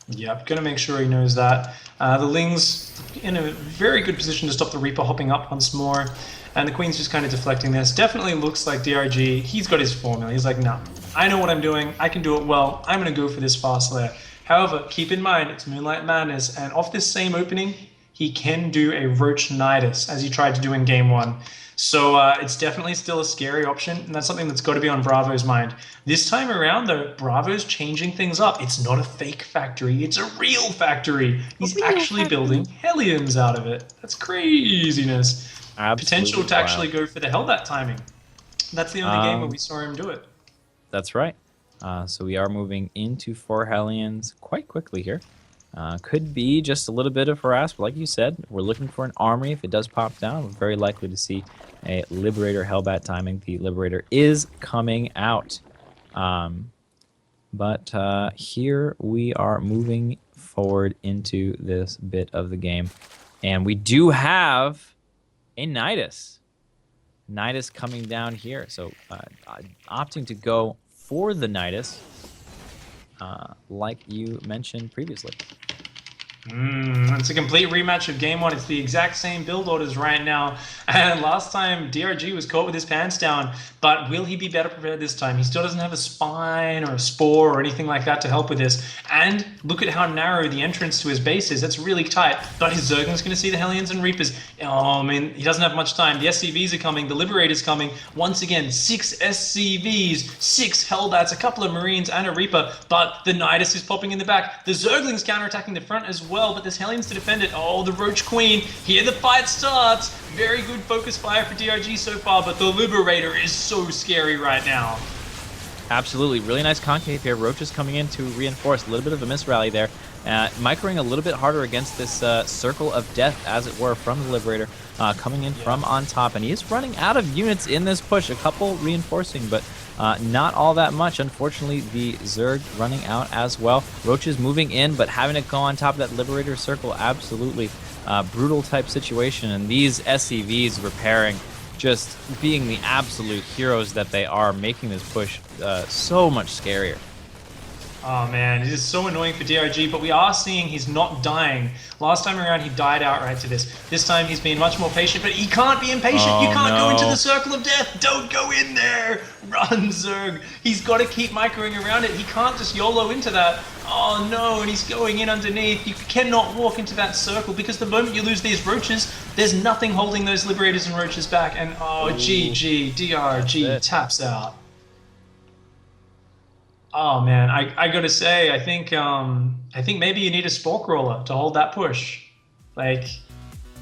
Yep, going to make sure he knows that. The Ling's in a very good position to stop the Reaper hopping up once more, and the Queen's just kind of deflecting this. Definitely looks like DRG, he's got his formula. He's like, nah, I know what I'm doing. I can do it well. I'm going to go for this fast layer. However, keep in mind, it's Moonlight Madness, and off this same opening, he can do a Roach Nidus, as he tried to do in Game 1. So it's definitely still a scary option, and that's something that's got to be on BrAvO's mind. This time around, though, BrAvO's changing things up. It's not a fake factory. It's a real factory. He's actually building Hellions out of it. That's craziness. Absolutely Potential to actually go for the Hellbat timing. That's the only game where we saw him do it. That's right. So we are moving into 4 Hellions quite quickly here. Could be just a little bit of harass, but like you said, we're looking for an armory. If it does pop down, we're very likely to see a Liberator Hellbat timing. The Liberator is coming out. But here we are moving forward into this bit of the game. And we do have a Nidus. Nidus coming down here. So opting to go for the Nidus, like you mentioned previously. It's a complete rematch of game one. It's the exact same build orders right now. And last time, DRG was caught with his pants down. But will he be better prepared this time? He still doesn't have a spine or a spore or anything like that to help with this. And look at how narrow the entrance to his base is. That's really tight. But his Zergling's going to see the Hellions and Reapers. Oh, man, he doesn't have much time. The SCVs are coming. The Liberator's coming. Once again, 6 SCVs, 6 Hellbats, a couple of Marines, and a Reaper. But the Nidus is popping in the back. The Zergling's counterattacking the front as well, but there's Hellions to defend it. Oh, the Roach Queen. Here the fight starts. Very good focus fire for DRG so far, but the Liberator is so scary right now. Absolutely. Really nice concave here. Roach is coming in to reinforce. A little bit of a misrally there. Microing a little bit harder against this circle of death, as it were, from the Liberator. Coming in from on top, and he is running out of units in this push. A couple reinforcing, but not all that much. Unfortunately, the Zerg running out as well. Roach is moving in, but having to go on top of that Liberator circle, absolutely brutal type situation. And these SCVs repairing, just being the absolute heroes that they are, making this push so much scarier. Oh man, it is so annoying for DRG, but we are seeing he's not dying. Last time around, he died outright to this. This time, he's been much more patient, but he can't be impatient. Oh, you can't go into no. the circle of death. Don't go in there. Run, Zerg. He's got to keep microing around it. He can't just YOLO into that. Oh no, and he's going in underneath. You cannot walk into that circle because the moment you lose these roaches, there's nothing holding those Liberators and roaches back. And oh, GG, DRG taps out. Oh man, I gotta say, I think maybe you need a Spore Crawler to hold that push. Like,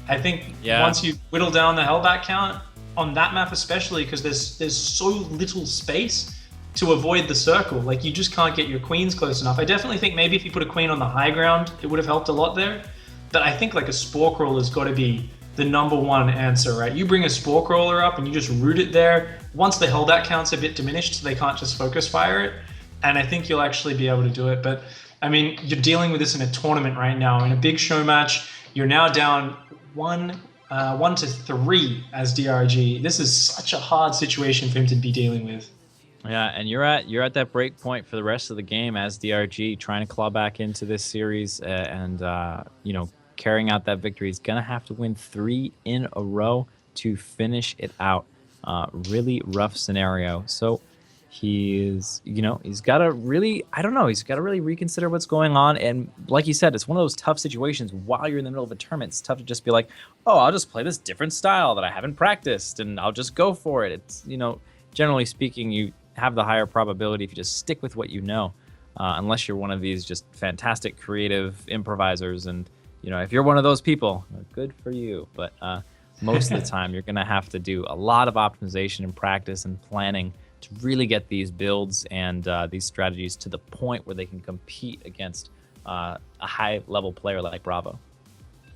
I think once you whittle down the Hellbat count on that map, especially because there's so little space to avoid the circle. Like, you just can't get your queens close enough. I definitely think maybe if you put a queen on the high ground, it would have helped a lot there. But I think like a Spore Crawler's got to be the #1 answer, right? You bring a Spore Crawler up and you just root it there. Once the Hellbat count's a bit diminished, so they can't just focus fire it. And I think you'll actually be able to do it. But, I mean, you're dealing with this in a tournament right now. In a big show match, you're now down 1 to 3 as DRG. This is such a hard situation for him to be dealing with. Yeah, and you're at that break point for the rest of the game as DRG, trying to claw back into this series and you know, carrying out that victory. He's gonna have to win 3 in a row to finish it out. Really rough scenario. So he's got to really, he's got to really reconsider what's going on. And like you said, it's one of those tough situations while you're in the middle of a tournament. It's tough to just be like, oh, I'll just play this different style that I haven't practiced and I'll just go for it. It's, generally speaking, you have the higher probability if you just stick with what you know, unless you're one of these just fantastic creative improvisers. And, if you're one of those people, good for you. But most of the time, you're going to have to do a lot of optimization and practice and planning to really get these builds and these strategies to the point where they can compete against a high-level player like BrAvO.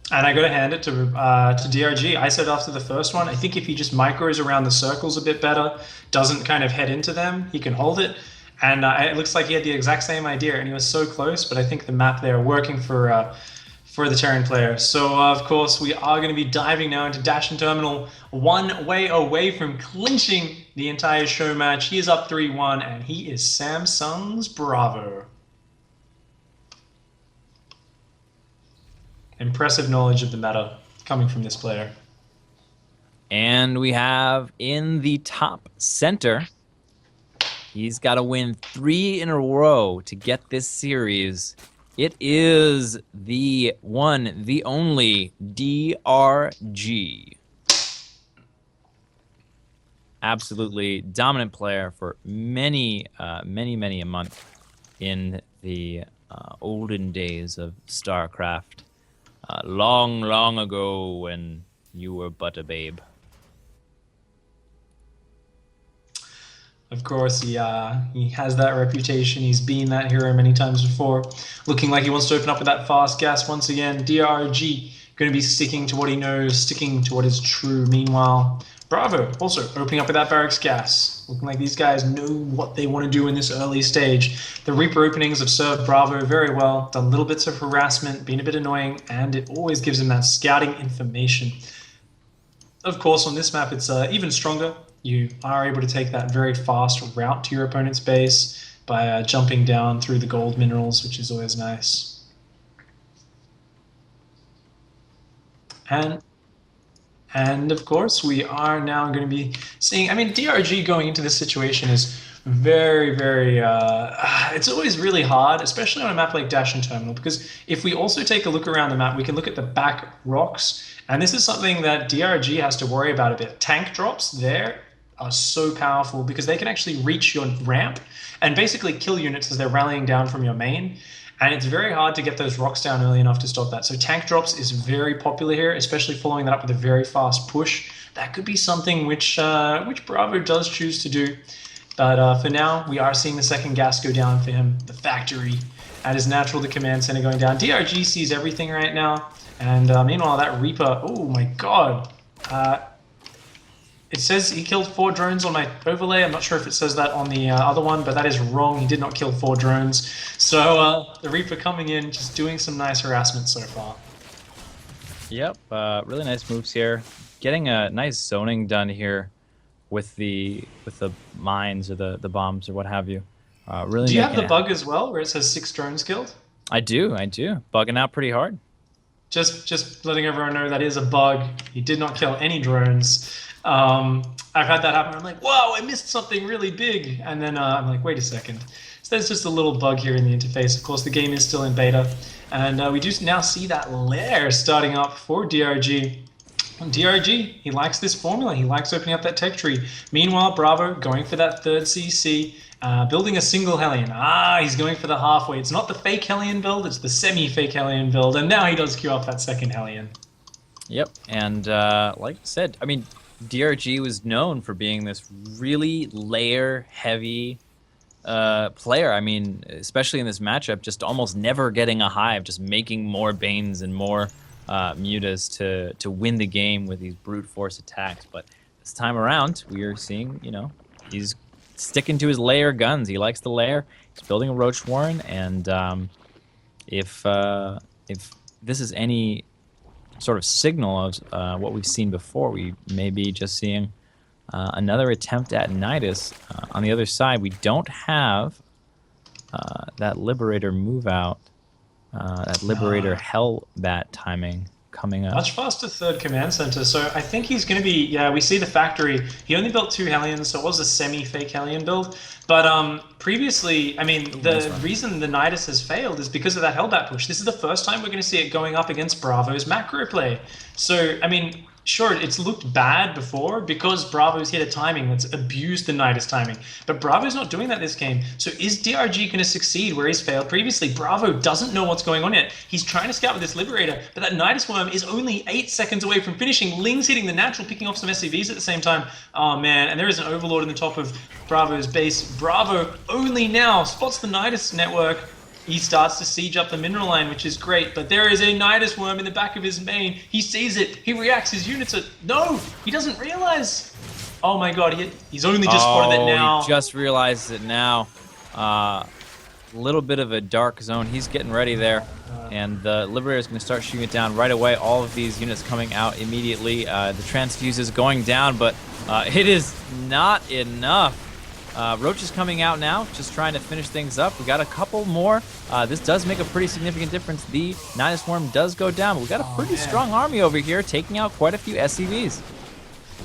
And I got to hand it to DRG. I said after the first one, I think if he just micros around the circles a bit better, doesn't kind of head into them, he can hold it. And it looks like he had the exact same idea, and he was so close, but I think the map there working for the Terran player. So, of course, we are going to be diving now into Dash and Terminal, one way away from clinching the entire show match. He is up 3-1, and he is Samsung's BrAvO. Impressive knowledge of the meta coming from this player. And we have in the top center, he's got to win 3 in a row to get this series. It is the one, the only DRG. Absolutely dominant player for many a month in the olden days of StarCraft. Long, long ago when you were but a babe. Of course, he has that reputation. He's been that hero many times before. Looking like he wants to open up with that fast gas once again. DRG going to be sticking to what he knows, sticking to what is true. Meanwhile, BrAvO also opening up with that barracks gas. Looking like these guys know what they want to do in this early stage. The Reaper openings have served BrAvO very well. Done little bits of harassment, been a bit annoying, and it always gives him that scouting information. Of course, on this map, it's even stronger. You are able to take that very fast route to your opponent's base by jumping down through the gold minerals, which is always nice. And And of course, we are now going to be seeing. I mean, DRG going into this situation is very, very. It's always really hard, especially on a map like Dash and Terminal, because if we also take a look around the map, we can look at the back rocks, and this is something that DRG has to worry about a bit. Tank drops there are so powerful because they can actually reach your ramp and basically kill units as they're rallying down from your main. And it's very hard to get those rocks down early enough to stop that. So tank drops is very popular here, especially following that up with a very fast push. That could be something which BrAvO does choose to do. But for now, we are seeing the second gas go down for him. The factory, at his natural, the command center going down. DRG sees everything right now. And meanwhile, that Reaper, oh my god. It says he killed 4 drones on my overlay. I'm not sure if it says that on the other one, but that is wrong. He did not kill 4 drones. So the Reaper coming in, just doing some nice harassment so far. Yep, really nice moves here. Getting a nice zoning done here with the mines or the bombs or what have you. Really. Do you have the bug as well, where it says 6 drones killed? I do. Bugging out pretty hard. Just letting everyone know that is a bug. He did not kill any drones. I've had that happen. I'm like, whoa, I missed something really big. And then I'm like, wait a second. So there's just a little bug here in the interface. Of course, the game is still in beta. And we do now see that lair starting up for DRG. DRG, he likes this formula. He likes opening up that tech tree. Meanwhile, BrAvO going for that third CC. Building a single Hellion. He's going for the halfway. It's not the fake Hellion build, it's the semi-fake Hellion build. And now he does queue up that second Hellion. Yep, and like I said, I mean, DRG was known for being this really layer-heavy player. I mean, especially in this matchup, just almost never getting a hive, just making more Banes and more Mutas to win the game with these brute force attacks. But this time around, we are seeing, you know, he's sticking to his layer guns. He likes the layer. He's building a Roach Warren, and if this is any sort of signal of what we've seen before, we may be just seeing another attempt at Nidus. On the other side, we don't have that Liberator move out, that Liberator Hellbat timing coming up. Much faster third command center, so I think he's going to be, yeah, we see the factory. He only built 2 Hellions, so it was a semi-fake Hellion build. But previously, I mean, the reason the Nidus has failed is because of that Hellbat push. This is the first time we're going to see it going up against BrAvO's macro play. So, I mean, sure, it's looked bad before because BrAvO's hit a timing that's abused the Nidus timing. But BrAvO's not doing that this game. So is DRG going to succeed where he's failed previously? BrAvO doesn't know what's going on yet. He's trying to scout with this Liberator, but that Nidus Worm is only 8 seconds away from finishing. Ling's hitting the natural, picking off some SCVs at the same time. Oh man, and there is an Overlord in the top of BrAvO's base. BrAvO only now spots the Nidus network. He starts to siege up the mineral line, which is great, but there is a Nidus Worm in the back of his main. He sees it. He reacts. His units are... No! He doesn't realize! Oh my god, he's only just spotted it now. He just realized it now. A little bit of a dark zone. He's getting ready there. And the Liberator is going to start shooting it down right away. All of these units coming out immediately. The Transfuse is going down, but it is not enough. Roach is coming out now, just trying to finish things up. We got a couple more. This does make a pretty significant difference. The Nidus Worm does go down, but we got a pretty strong army over here, taking out quite a few SCVs.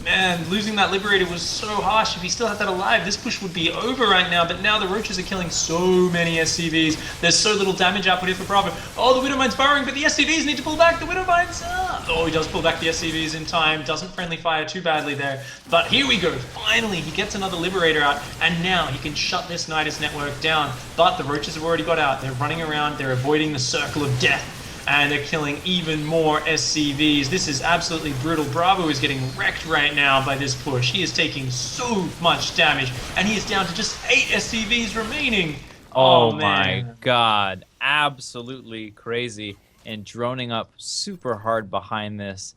Man, losing that Liberator was so harsh. If he still had that alive, this push would be over right now. But now the Roaches are killing so many SCVs. There's so little damage output here for BrAvO. Oh, the Widowmine's firing, but the SCVs need to pull back. The Widowmine's... Oh, he does pull back the SCVs in time. Doesn't friendly fire too badly there. But here we go. Finally, he gets another Liberator out. And now he can shut this Nidus network down. But the Roaches have already got out. They're running around. They're avoiding the circle of death. And they're killing even more SCVs. This is absolutely brutal. BrAvO is getting wrecked right now by this push. He is taking so much damage, and he is down to just 8 SCVs remaining. Oh my god. Absolutely crazy. And droning up super hard behind this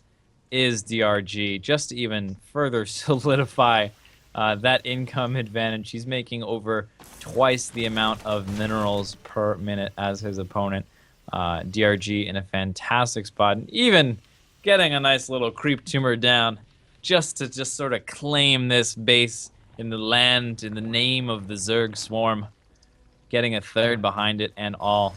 is DRG, just to even further solidify that income advantage. He's making over twice the amount of minerals per minute as his opponent. DRG in a fantastic spot, and even getting a nice little creep tumor down just to sort of claim this base in the land in the name of the Zerg Swarm, getting a third behind it and all.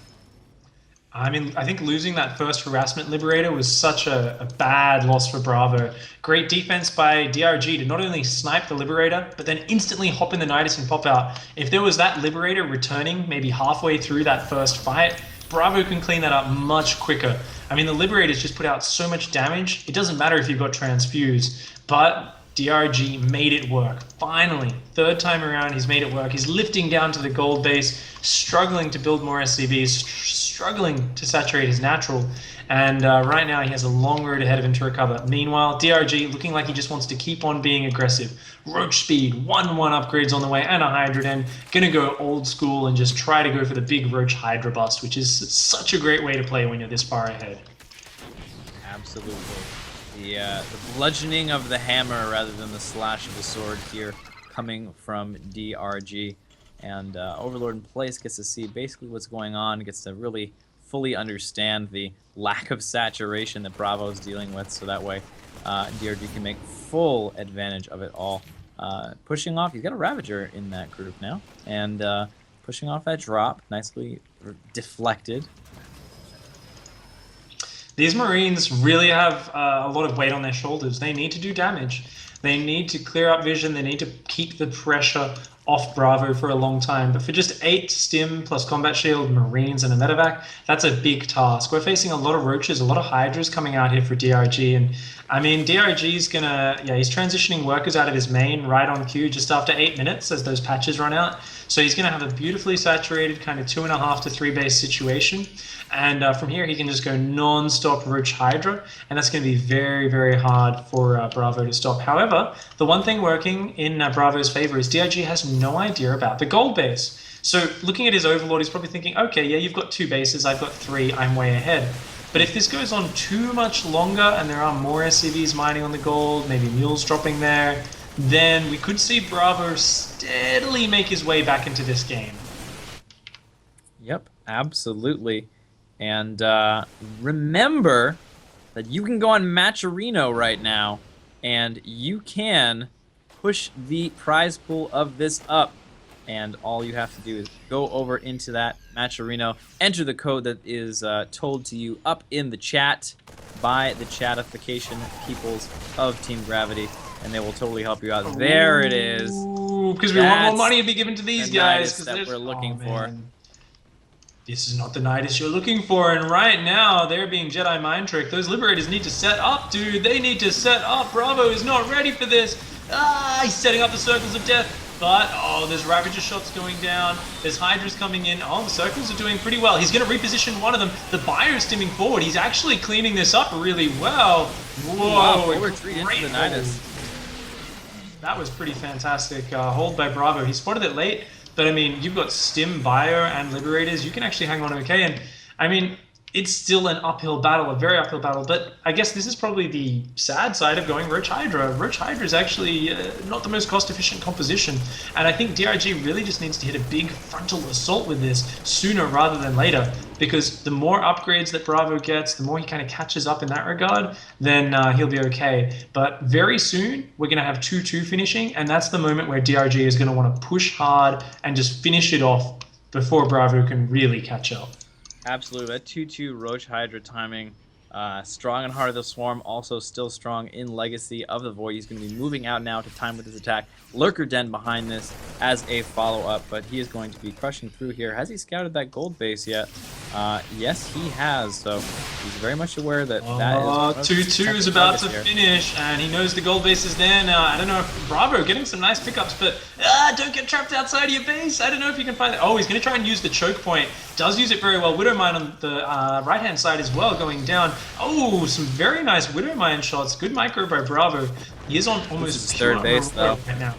I mean, I think losing that first harassment liberator was such a bad loss for BrAvO. Great defense by DRG to not only snipe the liberator, but then instantly hop in the Nidus and pop out. If there was that liberator returning maybe halfway through that first fight, BrAvO can clean that up much quicker. I mean, the liberators just put out so much damage. It doesn't matter if you've got transfuse, but DRG made it work. Finally, third time around, he's made it work. He's lifting down to the gold base, struggling to build more SCVs, struggling to saturate his natural. And right now, he has a long road ahead of him to recover. Meanwhile, DRG looking like he just wants to keep on being aggressive. Roach speed, 1-1 upgrades on the way, and a Hydra Den. Gonna go old school and just try to go for the big Roach Hydra bust, which is such a great way to play when you're this far ahead. Absolutely. The bludgeoning of the hammer rather than the slash of the sword here coming from DRG. And Overlord in place gets to see basically what's going on, gets to really fully understand the lack of saturation that BrAvO is dealing with, so that way DRG can make full advantage of it all. Pushing off, he's got a Ravager in that group now, and pushing off that drop, nicely deflected. These Marines really have a lot of weight on their shoulders. They need to do damage. They need to clear up vision. They need to keep the pressure off BrAvO for a long time. But for just 8 stim plus combat shield, Marines, and a medevac, that's a big task. We're facing a lot of Roaches, a lot of Hydras coming out here for DRG. And I mean, DRG's gonna, he's transitioning workers out of his main right on cue just after 8 minutes as those patches run out. So he's gonna have a beautifully saturated kind of 2.5 to 3 base situation. And from here, he can just go non-stop Roach Hydra, and that's going to be very, very hard for BrAvO to stop. However, the one thing working in BrAvO's favor is DRG has no idea about the gold base. So looking at his Overlord, he's probably thinking, okay, yeah, you've got 2 bases, I've got 3, I'm way ahead. But if this goes on too much longer and there are more SCVs mining on the gold, maybe mules dropping there, then we could see BrAvO steadily make his way back into this game. Yep, absolutely. And remember that you can go on Matcherino right now, and you can push the prize pool of this up. And all you have to do is go over into that Matcherino, enter the code that is told to you up in the chat by the chatification peoples of Team Gravity, and they will totally help you out. There it is. Because we want more money to be given to these guys. That we're looking for. This is not the Nidus you're looking for, and right now they're being Jedi mind tricked. Those Liberators need to set up, dude. They need to set up. BrAvO is not ready for this. He's setting up the circles of death, but there's Ravager shots going down. There's Hydras coming in. The circles are doing pretty well. He's going to reposition one of them. The Buyer is stimming forward. He's actually cleaning this up really well. Whoa! Wow, retreat into the Nidus. That was pretty fantastic hold by BrAvO. He spotted it late. But I mean, you've got Stim, Bio, and Liberators. You can actually hang on okay. And I mean, it's still an uphill battle, a very uphill battle. But I guess this is probably the sad side of going Roach Hydra. Roach Hydra is actually not the most cost-efficient composition. And I think DRG really just needs to hit a big frontal assault with this sooner rather than later. Because the more upgrades that BrAvO gets, the more he kind of catches up in that regard, then he'll be okay. But very soon, we're going to have 2-2 finishing, and that's the moment where DRG is going to want to push hard and just finish it off before BrAvO can really catch up. Absolutely. That 2-2 Roach Hydra timing. Strong in Heart of the Swarm, also still strong in Legacy of the Void. He's going to be moving out now to time with his attack. Lurker Den behind this as a follow-up, but he is going to be crushing through here. Has he scouted that gold base yet? Yes, he has, so he's very much aware that that is... 2-2 is about to finish, and he knows the gold base is there now. I don't know if BrAvO getting some nice pickups, but don't get trapped outside of your base. I don't know if you can find it. Oh, he's going to try and use the choke point. Does use it very well. Widowmine on the right-hand side as well, going down. Oh, some very nice Widowmine shots. Good micro by BrAvO. He is on almost third base, though. Right now.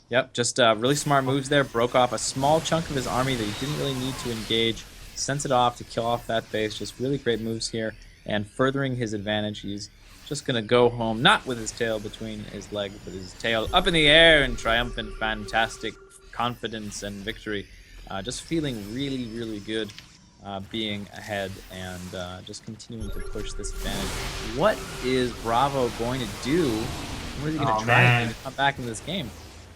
Yep, just really smart moves there. Broke off a small chunk of his army that he didn't really need to engage. Sends it off to kill off that base. Just really great moves here. And furthering his advantage, he's just going to go home, not with his tail between his legs, but his tail up in the air in triumphant, fantastic confidence and victory. Just feeling really, really good being ahead and just continuing to push this advantage. What is BrAvO going to do? What is he going to try to come back in this game?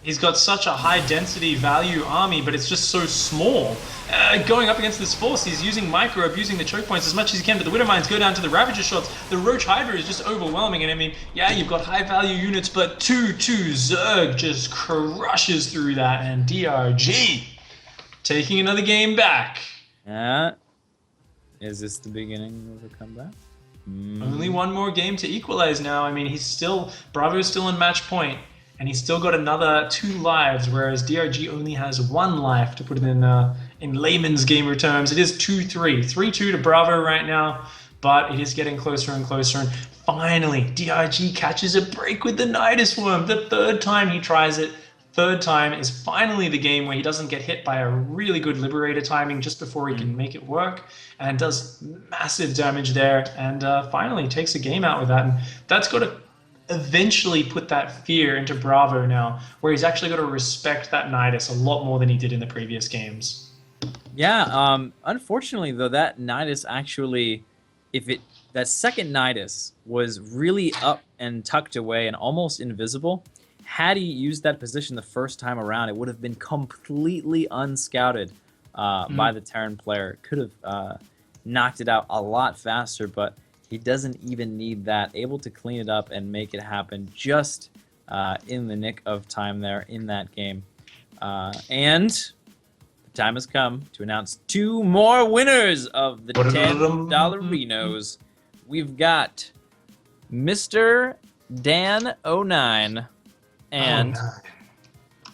He's got such a high density value army, but it's just so small. Going up against this force, he's using micro, abusing the choke points as much as he can, but the Widow Mines go down to the Ravager shots. The Roach Hydra is just overwhelming, and I mean, yeah, you've got high value units, but 2-2 Zerg just crushes through that, and DRG taking another game back. Is this the beginning of a comeback? Only one more game to equalize now. I mean, BrAVO's still in match point. And he's still got another 2 lives, whereas DRG only has 1 life, to put it in layman's gamer terms. It is 2-3. 3-2 to BrAVO right now, but it is getting closer and closer. And finally, DRG catches a break with the Nidus Worm. The 3rd time he tries it. 3rd time is finally the game where he doesn't get hit by a really good Liberator timing just before he can make it work, and does massive damage there, and finally takes a game out with that. And that's got to eventually put that fear into BrAVO now, where he's actually got to respect that Nidus a lot more than he did in the previous games. Yeah, unfortunately though, that Nidus actually, that second Nidus was really up and tucked away and almost invisible. Had he used that position the first time around, it would have been completely unscouted by the Terran player. Could have knocked it out a lot faster, but he doesn't even need that. Able to clean it up and make it happen just in the nick of time there in that game. And the time has come to announce 2 more winners of the $10 Renos. We've got Mr. Dan09 and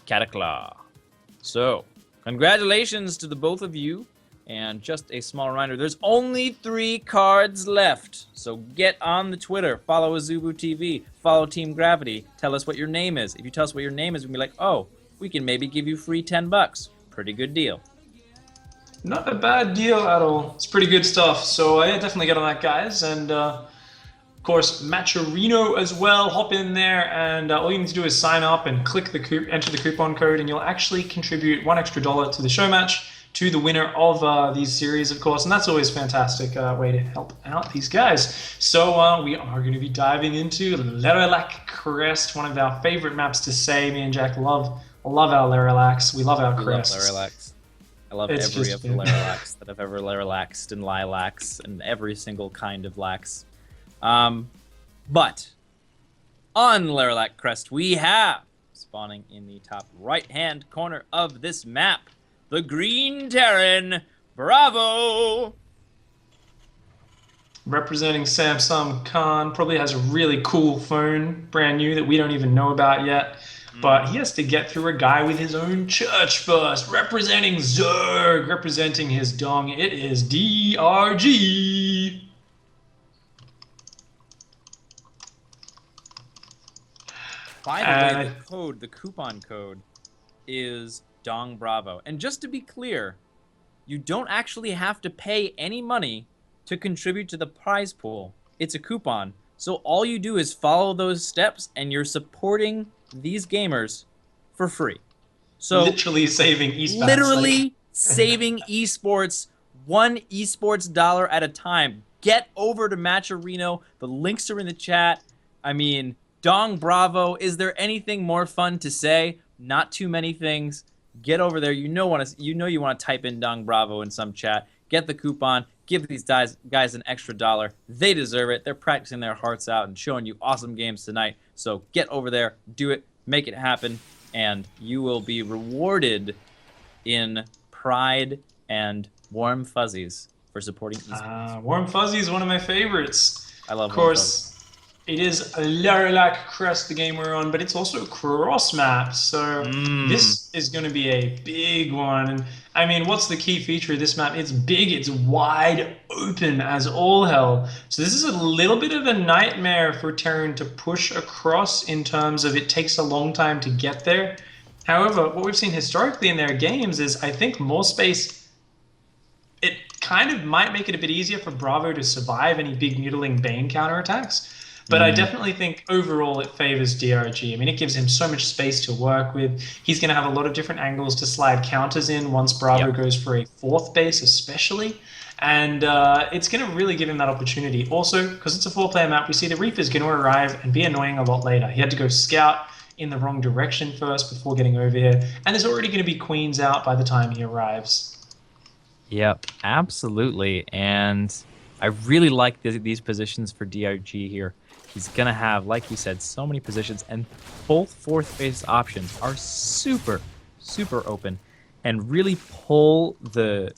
Cataclaw. So, congratulations to the both of you. And just a small reminder, there's only 3 cards left. So get on the Twitter, follow Azubu TV, follow Team Gravity, tell us what your name is. If you tell us what your name is, we can be like, oh, we can maybe give you free $10. Pretty good deal. Not a bad deal at all. It's pretty good stuff. So yeah, definitely get on that, guys. And of course, Matcherino as well. Hop in there, and all you need to do is sign up and click the enter the coupon code, and you'll actually contribute $1 extra to the show match, to the winner of these series, of course, and that's always a fantastic way to help out these guys. So we are going to be diving into LERILAK CREST, one of our favorite maps to say. Me and Jack love our LERILAKs. We love our Crests. LERILAKs. I love every of the LERILAKs that have ever LERILAXed and lilacs and every single kind of lax. But on LERILAK CREST, we have, spawning in the top right-hand corner of this map, the Green Terran, BrAvO! Representing Samsung Khan, probably has a really cool phone, brand new, that we don't even know about yet. But he has to get through a guy with his own church first. Representing Zerg, representing his dong, it is DRG. By the way, the coupon code is Dong BrAvO. And just to be clear, you don't actually have to pay any money to contribute to the prize pool. It's a coupon. So all you do is follow those steps and you're supporting these gamers for free. So literally saving esports. Literally saving esports, one esports dollar at a time. Get over to Matcherino. The links are in the chat. I mean, Dong BrAvO. Is there anything more fun to say? Not too many things. Get over there. You know you want to type in Dong BrAvO in some chat. Get the coupon. Give these guys an extra $1. They deserve it. They're practicing their hearts out and showing you awesome games tonight. So get over there, do it, make it happen, and you will be rewarded in pride and warm fuzzies for supporting esports. Warm Fuzzy is one of my favorites. I love. Of course, it is a LERILAK CREST, the game we're on, but it's also a cross map. So this is going to be a big one. And I mean, what's the key feature of this map? It's big, it's wide open as all hell. So this is a little bit of a nightmare for Terran to push across in terms of it takes a long time to get there. However, what we've seen historically in their games is I think more space, it kind of might make it a bit easier for BrAvO to survive any big Mutiling Bane counterattacks. But I definitely think overall it favors DRG. I mean, it gives him so much space to work with. He's going to have a lot of different angles to slide counters in once BrAvO goes for a 4th base especially. And it's going to really give him that opportunity. Also, because it's a 4-player map, we see the Reaper's going to arrive and be annoying a lot later. He had to go scout in the wrong direction first before getting over here. And there's already going to be queens out by the time he arrives. Yep, absolutely. And I really like these positions for DRG here. He's going to have, like you said, so many positions, and both fourth base options are super, super open and really pull the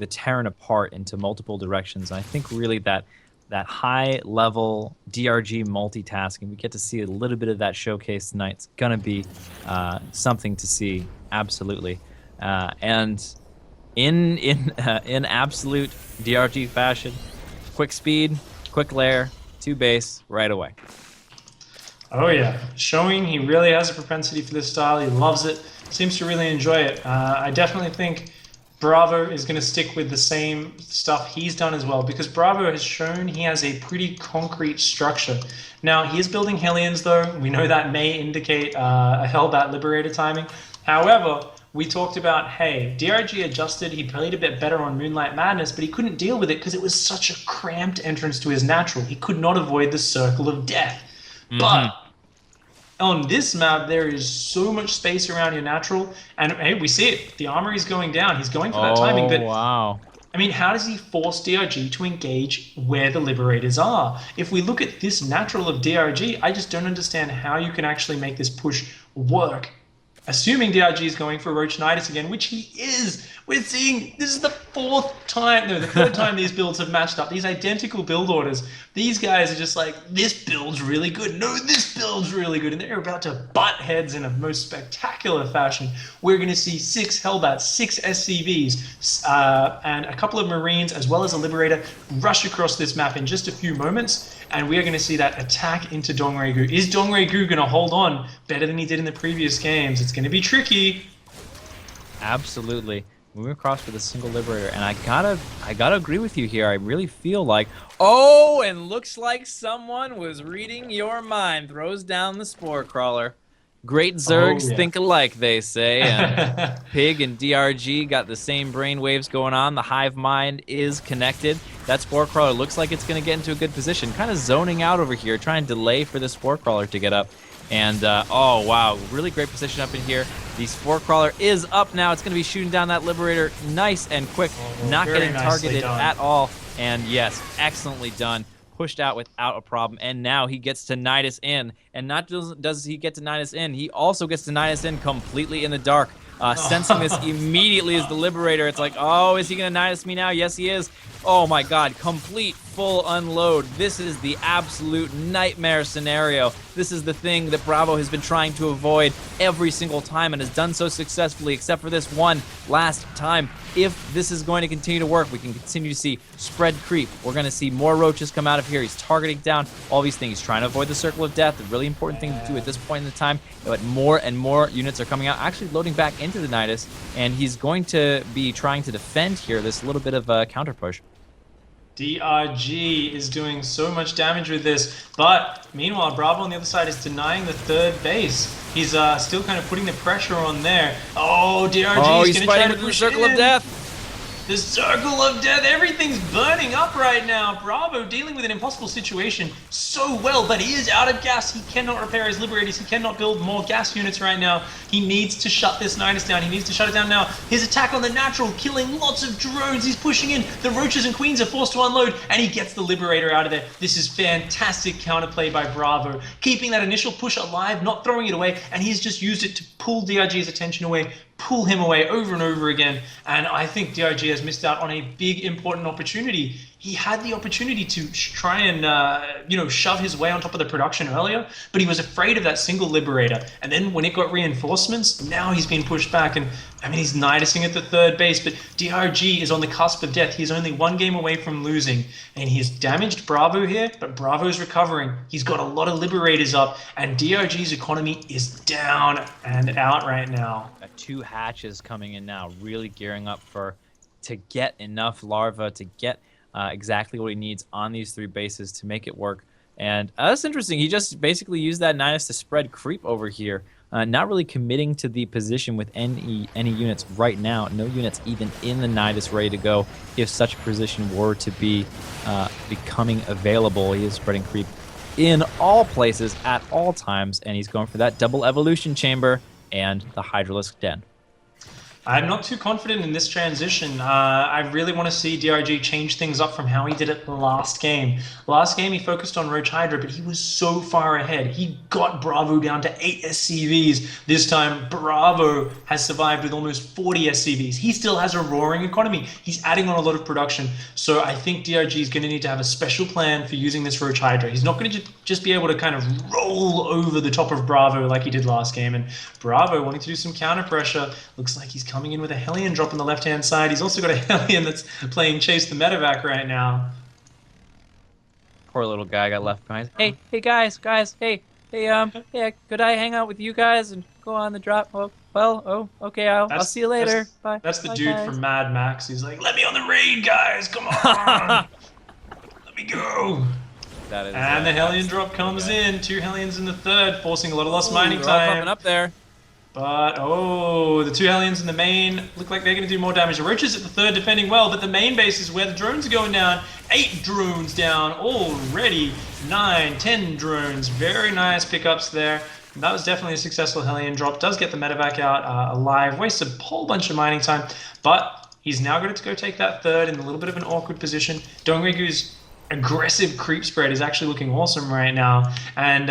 Terran apart into multiple directions. And I think really that high level DRG multitasking, we get to see a little bit of that showcase tonight. It's gonna be something to see, absolutely. And in absolute DRG fashion, quick speed, quick lair, 2 base right away. Oh yeah, showing he really has a propensity for this style. He loves it, seems to really enjoy it. I definitely think BrAvO is going to stick with the same stuff he's done as well, because BrAvO has shown he has a pretty concrete structure. Now, he is building Hellions, though. We know that may indicate a Hellbat Liberator timing. However, we talked about, hey, DRG adjusted, he played a bit better on Moonlight Madness, but he couldn't deal with it because it was such a cramped entrance to his natural. He could not avoid the Circle of Death. But on this map, there is so much space around your natural, and hey, we see it. The armory is going down. He's going for that timing. But wow. I mean, how does he force DRG to engage where the Liberators are? If we look at this natural of DRG, I just don't understand how you can actually make this push work. Assuming DRG is going for Roach Nidus again, which he is. We're seeing, this is the third time these builds have matched up. These identical build orders. These guys are just like, this build's really good. No, this build's really good. And they're about to butt heads in a most spectacular fashion. We're going to see 6 Hellbats, 6 SCVs, and a couple of Marines, as well as a Liberator, rush across this map in just a few moments. And we are going to see that attack into Dongregoo. Is Dongregoo going to hold on better than he did in the previous games? It's going to be tricky. Absolutely. Moving across with a single Liberator, and I gotta agree with you here. I really feel like, oh, and looks like someone was reading your mind. Throws down the Spore Crawler. Great Zergs think alike, they say. And Pig and DRG got the same brain waves going on. The hive mind is connected. That Spore Crawler looks like it's going to get into a good position. Kind of zoning out over here, trying to delay for the Spore Crawler to get up. And, oh, wow, really great position up in here. The Spore Crawler is up now. It's going to be shooting down that Liberator nice and quick. Not getting targeted at all. And, yes, excellently done. Pushed out without a problem, and now he gets to Nidus in. And not does he get to Nidus in, he also gets to Nidus in completely in the dark. Sensing this immediately as the Liberator. It's like, oh, is he going to Nidus me now? Yes, he is. Oh my god, complete full unload. This is the absolute nightmare scenario. This is the thing that BrAvO has been trying to avoid every single time and has done so successfully, except for this one last time. If this is going to continue to work, we can continue to see spread creep. We're going to see more roaches come out of here. He's targeting down all these things. He's trying to avoid the Circle of Death. A really important thing to do at this point in the time. But more and more units are coming out, actually loading back into the Nidus, and he's going to be trying to defend here this little bit of a counter push. DRG is doing so much damage with this, but meanwhile, BrAvO on the other side is denying the third base. He's still kind of putting the pressure on there. Oh, DRG is going to try to push the Circle of Death. The Circle of Death, everything's burning up right now. BrAvO dealing with an impossible situation so well, but he is out of gas. He cannot repair his Liberators. He cannot build more gas units right now. He needs to shut this Nidus down. He needs to shut it down now. His attack on the natural, killing lots of drones. He's pushing in. The Roaches and Queens are forced to unload, and he gets the Liberator out of there. This is fantastic counterplay by BrAvO, keeping that initial push alive, not throwing it away, and he's just used it to pull DRG's attention away, pull him away over and over again. And I think DRG has missed out on a big important opportunity. He had the opportunity to try and shove his way on top of the production earlier, but he was afraid of that single Liberator. And then when it got reinforcements, now he's been pushed back, and I mean, he's Nidusing at the third base, but DRG is on the cusp of death. He's only one game away from losing, and he's damaged BrAvO here, but BrAvo's recovering. He's got a lot of Liberators up, and DRG's economy is down and out right now. Got 2 hatches coming in now, really gearing up to get enough larvae, to get exactly what he needs on these 3 bases to make it work. And that's interesting. He just basically used that Nidus to spread creep over here. Not really committing to the position with any units right now. No units even in the Nidus ready to go if such a position were to be becoming available. He is spreading creep in all places at all times, and he's going for that double evolution chamber and the Hydralisk Den. I'm not too confident in this transition. I really want to see DRG change things up from how he did it last game. Last game, he focused on Roach Hydra, but he was so far ahead. He got BrAvO down to 8 SCVs. This time, BrAvO has survived with almost 40 SCVs. He still has a roaring economy. He's adding on a lot of production. So I think DRG is going to need to have a special plan for using this Roach Hydra. He's not going to just be able to kind of roll over the top of BrAvO like he did last game. And BrAvO wanting to do some counter pressure. Looks like he's coming in with a Hellion drop on the left-hand side. He's also got a Hellion that's playing Chase the Medevac right now. Poor little guy got left behind. Hey, guys, hey, could I hang out with you guys and go on the drop? Okay, I'll see you later. Bye. That's the Bye, dude guys. from Mad Max. He's like, let me on the raid, guys. Come on. Let me go. That is, and the Hellion drop comes in. 2 Hellions in the third, forcing a lot of lost mining they're all time. coming up there. But, the 2 Hellions in the main look like they're going to do more damage. The Roaches at the third defending well, but the main base is where the drones are going down. 8 drones down already. 9, 10 drones. Very nice pickups there. And that was definitely a successful Hellion drop. Does get the medevac out alive. Wastes a whole bunch of mining time. But he's now going to go take that third in a little bit of an awkward position. Dongrigu's aggressive creep spread is actually looking awesome right now. And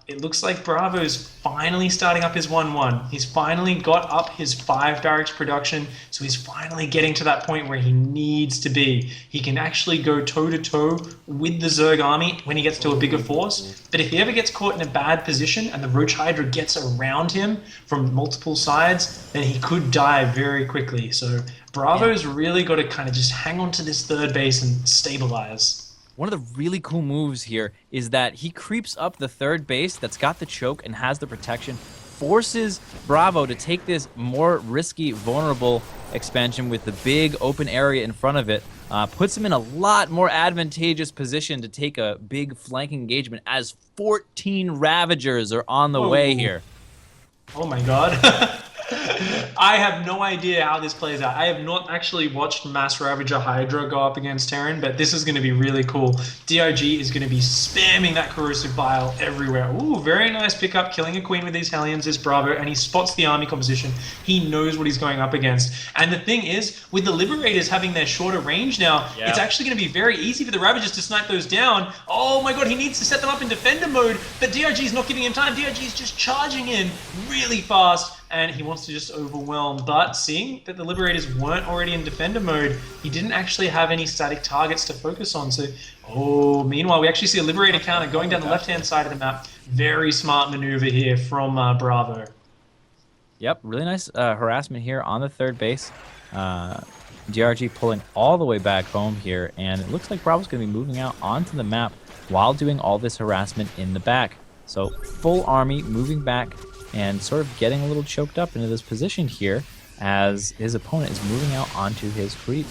it looks like BrAvO's finally starting up his 1-1. He's finally got up his 5 barracks production, so he's finally getting to that point where he needs to be. He can actually go toe-to-toe with the Zerg army when he gets to a bigger force, but if he ever gets caught in a bad position and the Roach Hydra gets around him from multiple sides, then he could die very quickly. So BrAvO's really got to kind of just hang on to this third base and stabilize. One of the really cool moves here is that he creeps up the third base that's got the choke and has the protection, forces BrAvO to take this more risky, vulnerable expansion with the big open area in front of it, puts him in a lot more advantageous position to take a big flanking engagement as 14 Ravagers are on the way here. Oh my god. I have no idea how this plays out. I have not actually watched Mass Ravager Hydra go up against Terran, but this is going to be really cool. DRG is going to be spamming that Corrosive Bile everywhere. Ooh, very nice pickup. Killing a queen with these Hellions is BrAvO, and he spots the army composition. He knows what he's going up against. And the thing is, with the Liberators having their shorter range now, it's actually going to be very easy for the Ravagers to snipe those down. Oh my god, he needs to set them up in defender mode, but DRG is not giving him time. DRG is just charging in really fast, and he wants to just overwhelm. But seeing that the Liberators weren't already in defender mode, he didn't actually have any static targets to focus on. So, meanwhile, we actually see a Liberator counter going down the left-hand side of the map. Very smart maneuver here from BrAvO. Yep, really nice harassment here on the third base. DRG pulling all the way back home here, and it looks like BrAvO's going to be moving out onto the map while doing all this harassment in the back. So, full army moving back and sort of getting a little choked up into this position here as his opponent is moving out onto his creep.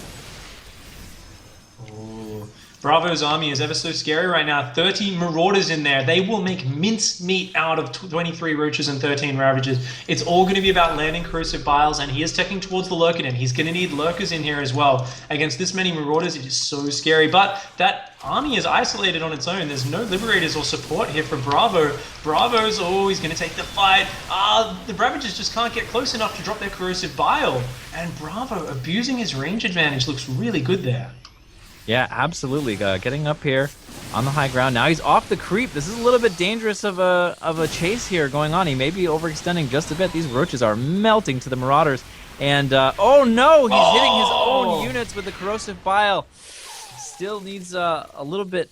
BrAvO's army is ever so scary right now. 30 Marauders in there. They will make mincemeat out of 23 Roaches and 13 Ravagers. It's all going to be about landing Corrosive Biles, and he is teching towards the Lurker Den. He's going to need Lurkers in here as well. Against this many Marauders, it is so scary. But that army is isolated on its own. There's no Liberators or support here for BrAvO. BrAvO's, he's going to take the fight. The Ravagers just can't get close enough to drop their Corrosive Bile. And BrAvO, abusing his range advantage, looks really good there. Yeah, absolutely. Getting up here on the high ground. Now he's off the creep. This is a little bit dangerous of a chase here going on. He may be overextending just a bit. These Roaches are melting to the Marauders. And, oh no! He's hitting his own units with the Corrosive Bile. Still needs a little bit,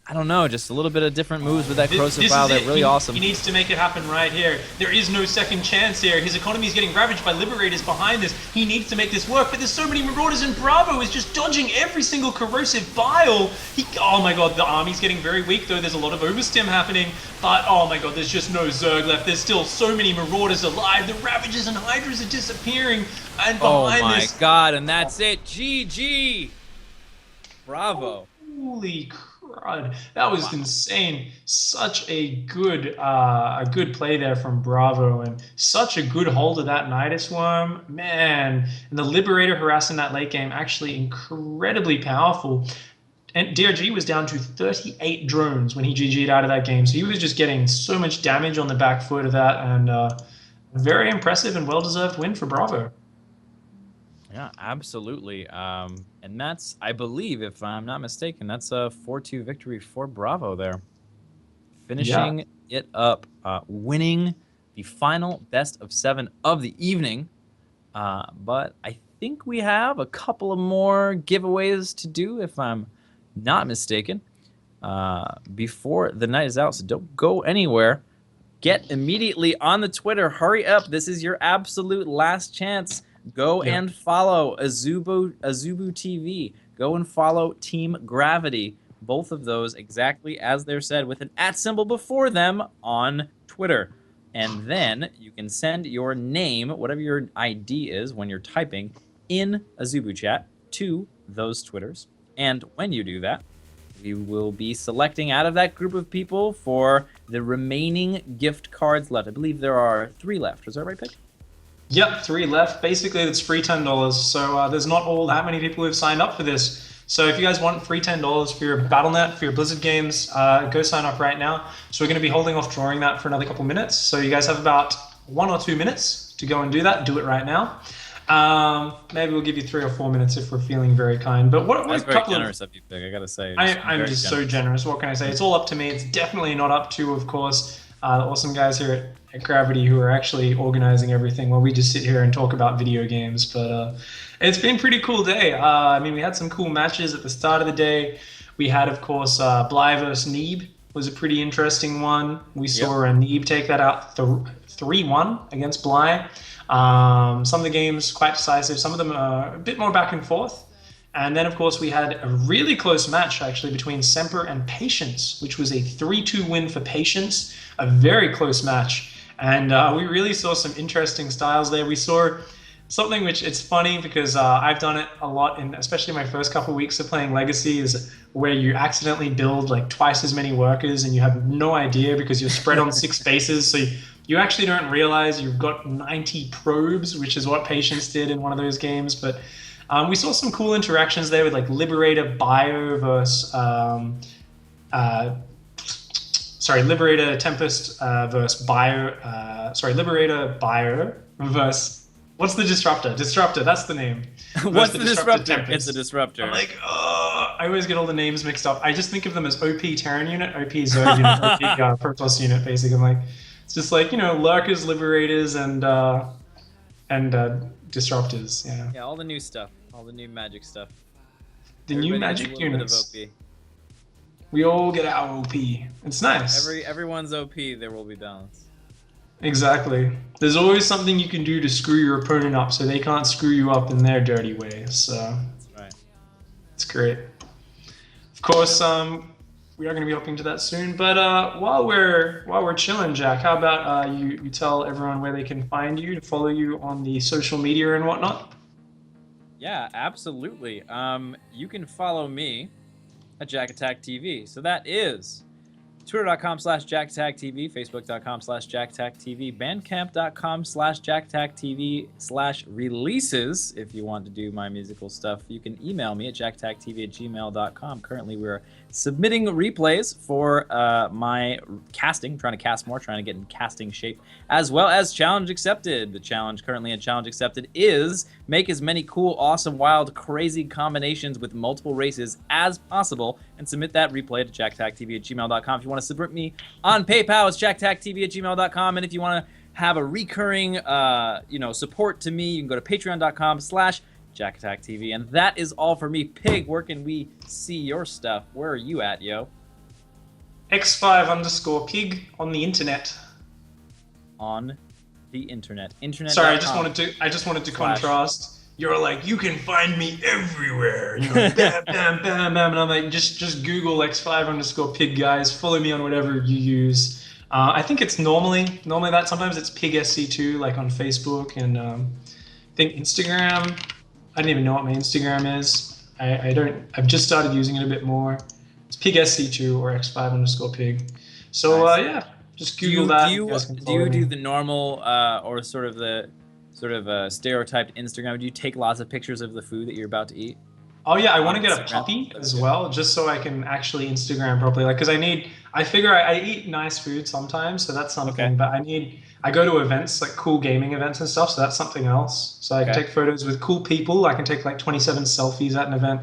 I don't know, just a little bit of different moves with that Corrosive Bile. They're really awesome. He needs to make it happen right here. There is no second chance here. His economy is getting ravaged by Liberators behind this. He needs to make this work, but there's so many Marauders, and BrAvO is just dodging every single Corrosive Bile. Oh my god, the army's getting very weak though. There's a lot of overstim happening, but oh my god, there's just no Zerg left. There's still so many Marauders alive. The Ravagers and Hydras are disappearing, and behind this... Oh my god, and that's it. GG! BrAvO. Holy crud, that was insane. Such a good play there from BrAvO, and such a good hold of that Nidus Worm, man. And the Liberator harassing that late game, actually incredibly powerful. and DRG was down to 38 drones when he GG'd out of that game. So he was just getting so much damage on the back foot of that, and very impressive and well-deserved win for BrAvO. Yeah, absolutely. And that's, I believe, if I'm not mistaken, that's a 4-2 victory for BrAvO there. Finishing it up, winning the final best of 7 of the evening. But I think we have a couple of more giveaways to do, if I'm not mistaken, before the night is out. So don't go anywhere. Get immediately on the Twitter. Hurry up. This is your absolute last chance. Go and follow Azubu TV. Go and follow Team Gravity. Both of those exactly as they're said with an @ symbol before them on Twitter. And then you can send your name, whatever your ID is when you're typing, in Azubu chat to those Twitters. And when you do that, we will be selecting out of that group of people for the remaining gift cards left. I believe there are 3 left. Is that right, Pick? Yep, 3 left. Basically, it's free $10. So there's not all that many people who've signed up for this. So if you guys want free $10 for your Battle.net, for your Blizzard games, go sign up right now. So we're going to be holding off drawing that for another couple minutes. So you guys have about 1 or 2 minutes to go and do that. Do it right now. Maybe we'll give you 3 or 4 minutes if we're feeling very kind. But what That's a very couple generous of you, Pick. I gotta say. I'm just so generous. What can I say? It's all up to me. It's definitely not up to, of course, the awesome guys here at Gravity who are actually organizing everything while we just sit here and talk about video games. But it's been a pretty cool day. I mean, we had some cool matches at the start of the day. We had, of course, Bly versus Neeb was a pretty interesting one. We saw Neeb take that out 3-1 against Bly. Some of the games quite decisive. Some of them a bit more back and forth. And then, of course, we had a really close match, actually, between Semper and Patience, which was a 3-2 win for Patience. A very close match. And we really saw some interesting styles there. We saw something which it's funny because I've done it a lot, in especially my first couple of weeks of playing Legacy, is where you accidentally build like twice as many workers and you have no idea because you're spread on 6 spaces. So you actually don't realize you've got 90 probes, which is what Patience did in one of those games. But we saw some cool interactions there with like Liberator Bio versus Liberator Tempest versus Bio. Liberator Bio versus, what's the Disruptor? Disruptor, that's the name. What's the Disruptor? Tempest. It's a Disruptor. I'm like, oh, I always get all the names mixed up. I just think of them as OP Terran Unit, OP Zerg Unit, OP Protoss Unit, basically. I'm like, it's just like, you know, Lurkers, Liberators, and Disruptors. Yeah. Yeah, all the new stuff. All the new magic stuff. The Everybody new gets magic a little units. bit of OP. We all get our OP. It's nice. Everyone's OP, there will be balance. Exactly. There's always something you can do to screw your opponent up so they can't screw you up in their dirty ways. So That's right. it's great. Of course, we are going to be hopping to that soon. But while we're chilling, Jack, how about you tell everyone where they can find you, to follow you on the social media and whatnot? Yeah, absolutely. You can follow me at Jack Attack TV. So that is Twitter.com/JackAttackTV, Facebook.com/JackAttackTV, Bandcamp.com/JackAttackTV/releases. If you want to do my musical stuff, you can email me at JackAttackTV@gmail.com. Currently, we're submitting replays for my casting, trying to cast more, trying to get in casting shape, as well as Challenge Accepted. The challenge currently at Challenge Accepted is make as many cool, awesome, wild, crazy combinations with multiple races as possible and submit that replay to JackAttackTV@gmail.com. If you want to support me on PayPal, it's JackAttackTV@gmail.com. And if you want to have a recurring support to me, you can go to Patreon.com/JackAttackTV. And that is all for me. Pig, where can we see your stuff? Where are you at, yo? X5_pig on the internet. On the internet. Sorry, I just wanted to contrast. You're like, you can find me everywhere. You know, bam, bam, bam, bam. And I'm like, just Google X5_pig, guys. Follow me on whatever you use. I think it's normally that. Sometimes it's PigSC2, like on Facebook, and I think Instagram. I don't even know what my Instagram is. I've just started using it a bit more. It's PigSC2 or X5_pig. So nice. Yeah, just Google that. Do you do the normal or sort of stereotyped Instagram? Do you take lots of pictures of the food that you're about to eat? Oh yeah, I want to on get a Instagram. puppy That's as good. well, just so I can actually Instagram properly. Like, because I figure I eat nice food sometimes, so that's Okay. something. But I go to events like cool gaming events and stuff, so that's something else. So I can Okay. take photos with cool people. I can take like 27 selfies at an event.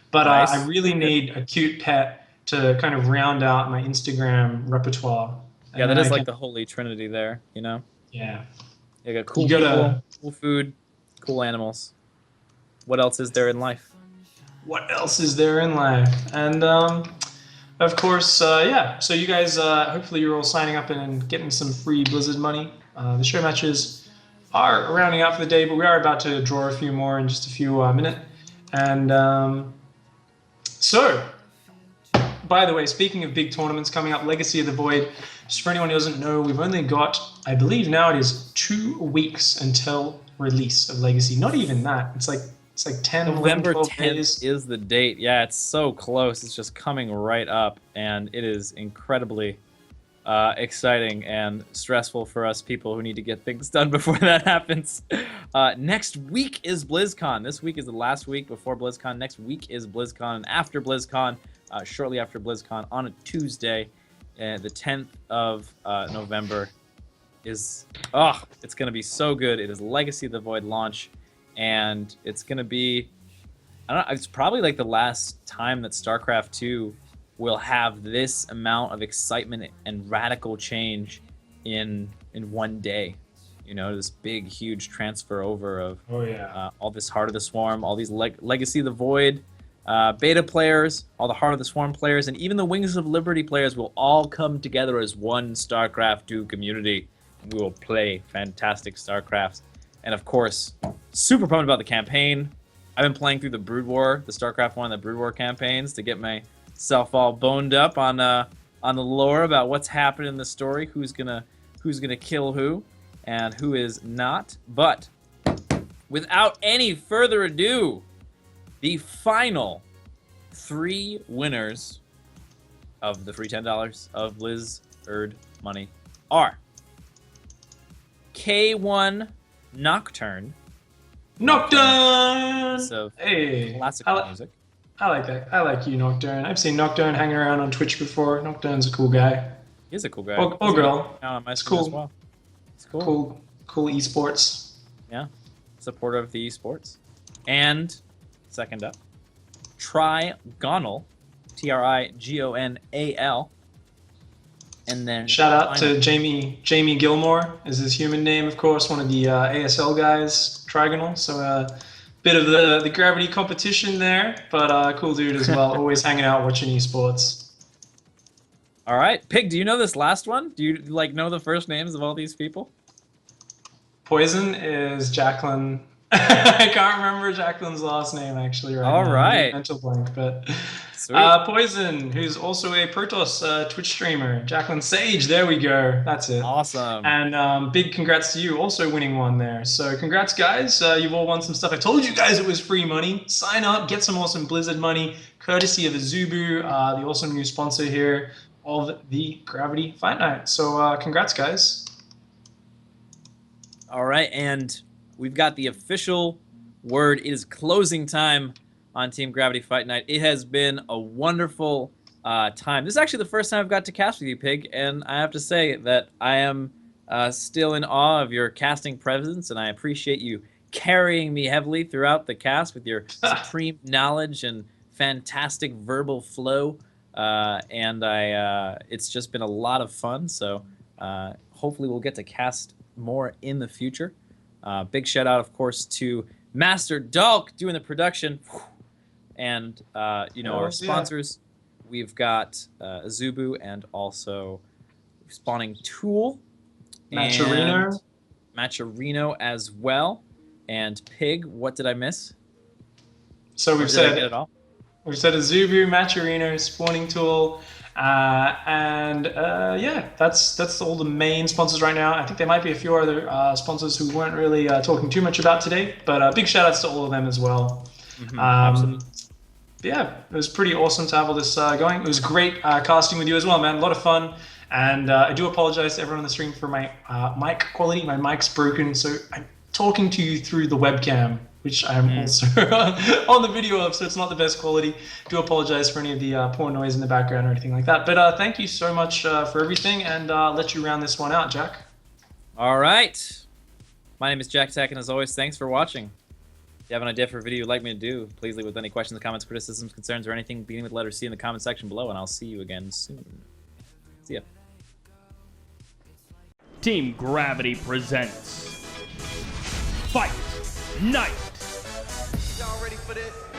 But I Nice. really Good. need a cute pet to kind of round out my Instagram repertoire, Yeah, and that then I is like can, the holy trinity there, you know? yeah. You got You cool people, gotta. cool food, cool animals. What else is there in life? What else is there in life? And of course, yeah. So you guys, hopefully, you're all signing up and getting some free Blizzard money. The show matches are rounding out for the day, but we are about to draw a few more in just a few minutes. And so, by the way, speaking of big tournaments coming up, Legacy of the Void. Just for anyone who doesn't know, we've only got, I believe now it is 2 weeks until release of Legacy. Not even that. It's like 10, 11, November 12 10th days. is the date. Yeah, it's so close. It's just coming right up, and it is incredibly exciting and stressful for us people who need to get things done before that happens. Next week is BlizzCon. This week is the last week before BlizzCon. Next week is BlizzCon, and after BlizzCon, shortly after BlizzCon, on a Tuesday, the 10th of November, is it's gonna be so good. It is Legacy of the Void launch, and it's gonna be, I don't know, it's probably like the last time that StarCraft 2 will have this amount of excitement and radical change in one day. You know, this big, huge transfer over of Oh yeah. all this Heart of the Swarm, all these Legacy of the Void beta players, all the Heart of the Swarm players, and even the Wings of Liberty players will all come together as one StarCraft 2 community. We will play fantastic StarCrafts. And of course, super pumped about the campaign. I've been playing through the Brood War, the StarCraft 1 and the Brood War campaigns to get myself all boned up on the lore about what's happening in the story, who's gonna kill who, and who is not. But without any further ado, the final 3 winners of the free $10 of Blizzard money are K1 Nocturne. Nocturne! So Hey, classical music. I like that. I like you, Nocturne. I've seen Nocturne hanging around on Twitch before. Nocturne's a cool guy. He's a cool guy. Or He's a girl. good account on my It's stream cool. as well. It's cool. Cool esports. Yeah. Supporter of the esports. And second up, Trigonal, Trigonal. And then Shout out finally, to Jamie Gilmore is his human name, of course, one of the ASL guys, Trigonal. So bit of the gravity competition there, but cool dude as well. Always hanging out watching esports. all right, Pig. Do you know this last one? Do you like know the first names of all these people? Poison is Jacqueline. I can't remember Jacqueline's last name actually right All now. right. Mental blank, but Sweet. Poison, who's also a Protoss Twitch streamer. Jacqueline Sage, there we go. That's it. Awesome. And big congrats to you also winning one there. So congrats, guys. You've all won some stuff. I told you guys it was free money. Sign up, get some awesome Blizzard money, courtesy of Azubu, the awesome new sponsor here of the Gravity Fight Night. So congrats, guys. All right, and we've got the official word. It is closing time on Team Gravity Fight Night. It has been a wonderful time. This is actually the first time I've got to cast with you, Pig, and I have to say that I am still in awe of your casting presence, and I appreciate you carrying me heavily throughout the cast with your supreme knowledge and fantastic verbal flow. It's just been a lot of fun, so hopefully we'll get to cast more in the future. Big shout out, of course, to Master Dalk doing the production, and our sponsors. We've got Azubu and also Spawning Tool, Matcherino. Matcherino as well, and Pig. What did I miss? So Or we've did I get said it all? Azubu, Matcherino, Spawning Tool, yeah, that's all the main sponsors right now. I think there might be a few other sponsors who weren't really talking too much about today, but big shout outs to all of them as well. Absolutely. Yeah, it was pretty awesome to have all this going. It was great casting with you as well, man. A lot of fun. And I do apologize to everyone on the stream for my mic quality. My mic's broken, so I'm talking to you through the webcam which I am also on the video of, so it's not the best quality. Do apologize for any of the poor noise in the background or anything like that. But thank you so much for everything, and let you round this one out, Jack. All right. My name is Jack Tech, and as always, thanks for watching. If you have an idea for a video you'd like me to do, please leave with any questions, comments, criticisms, concerns, or anything beginning with the letter C in the comment section below, and I'll see you again soon. See ya. Team Gravity presents Fight Night. Y'all ready for this?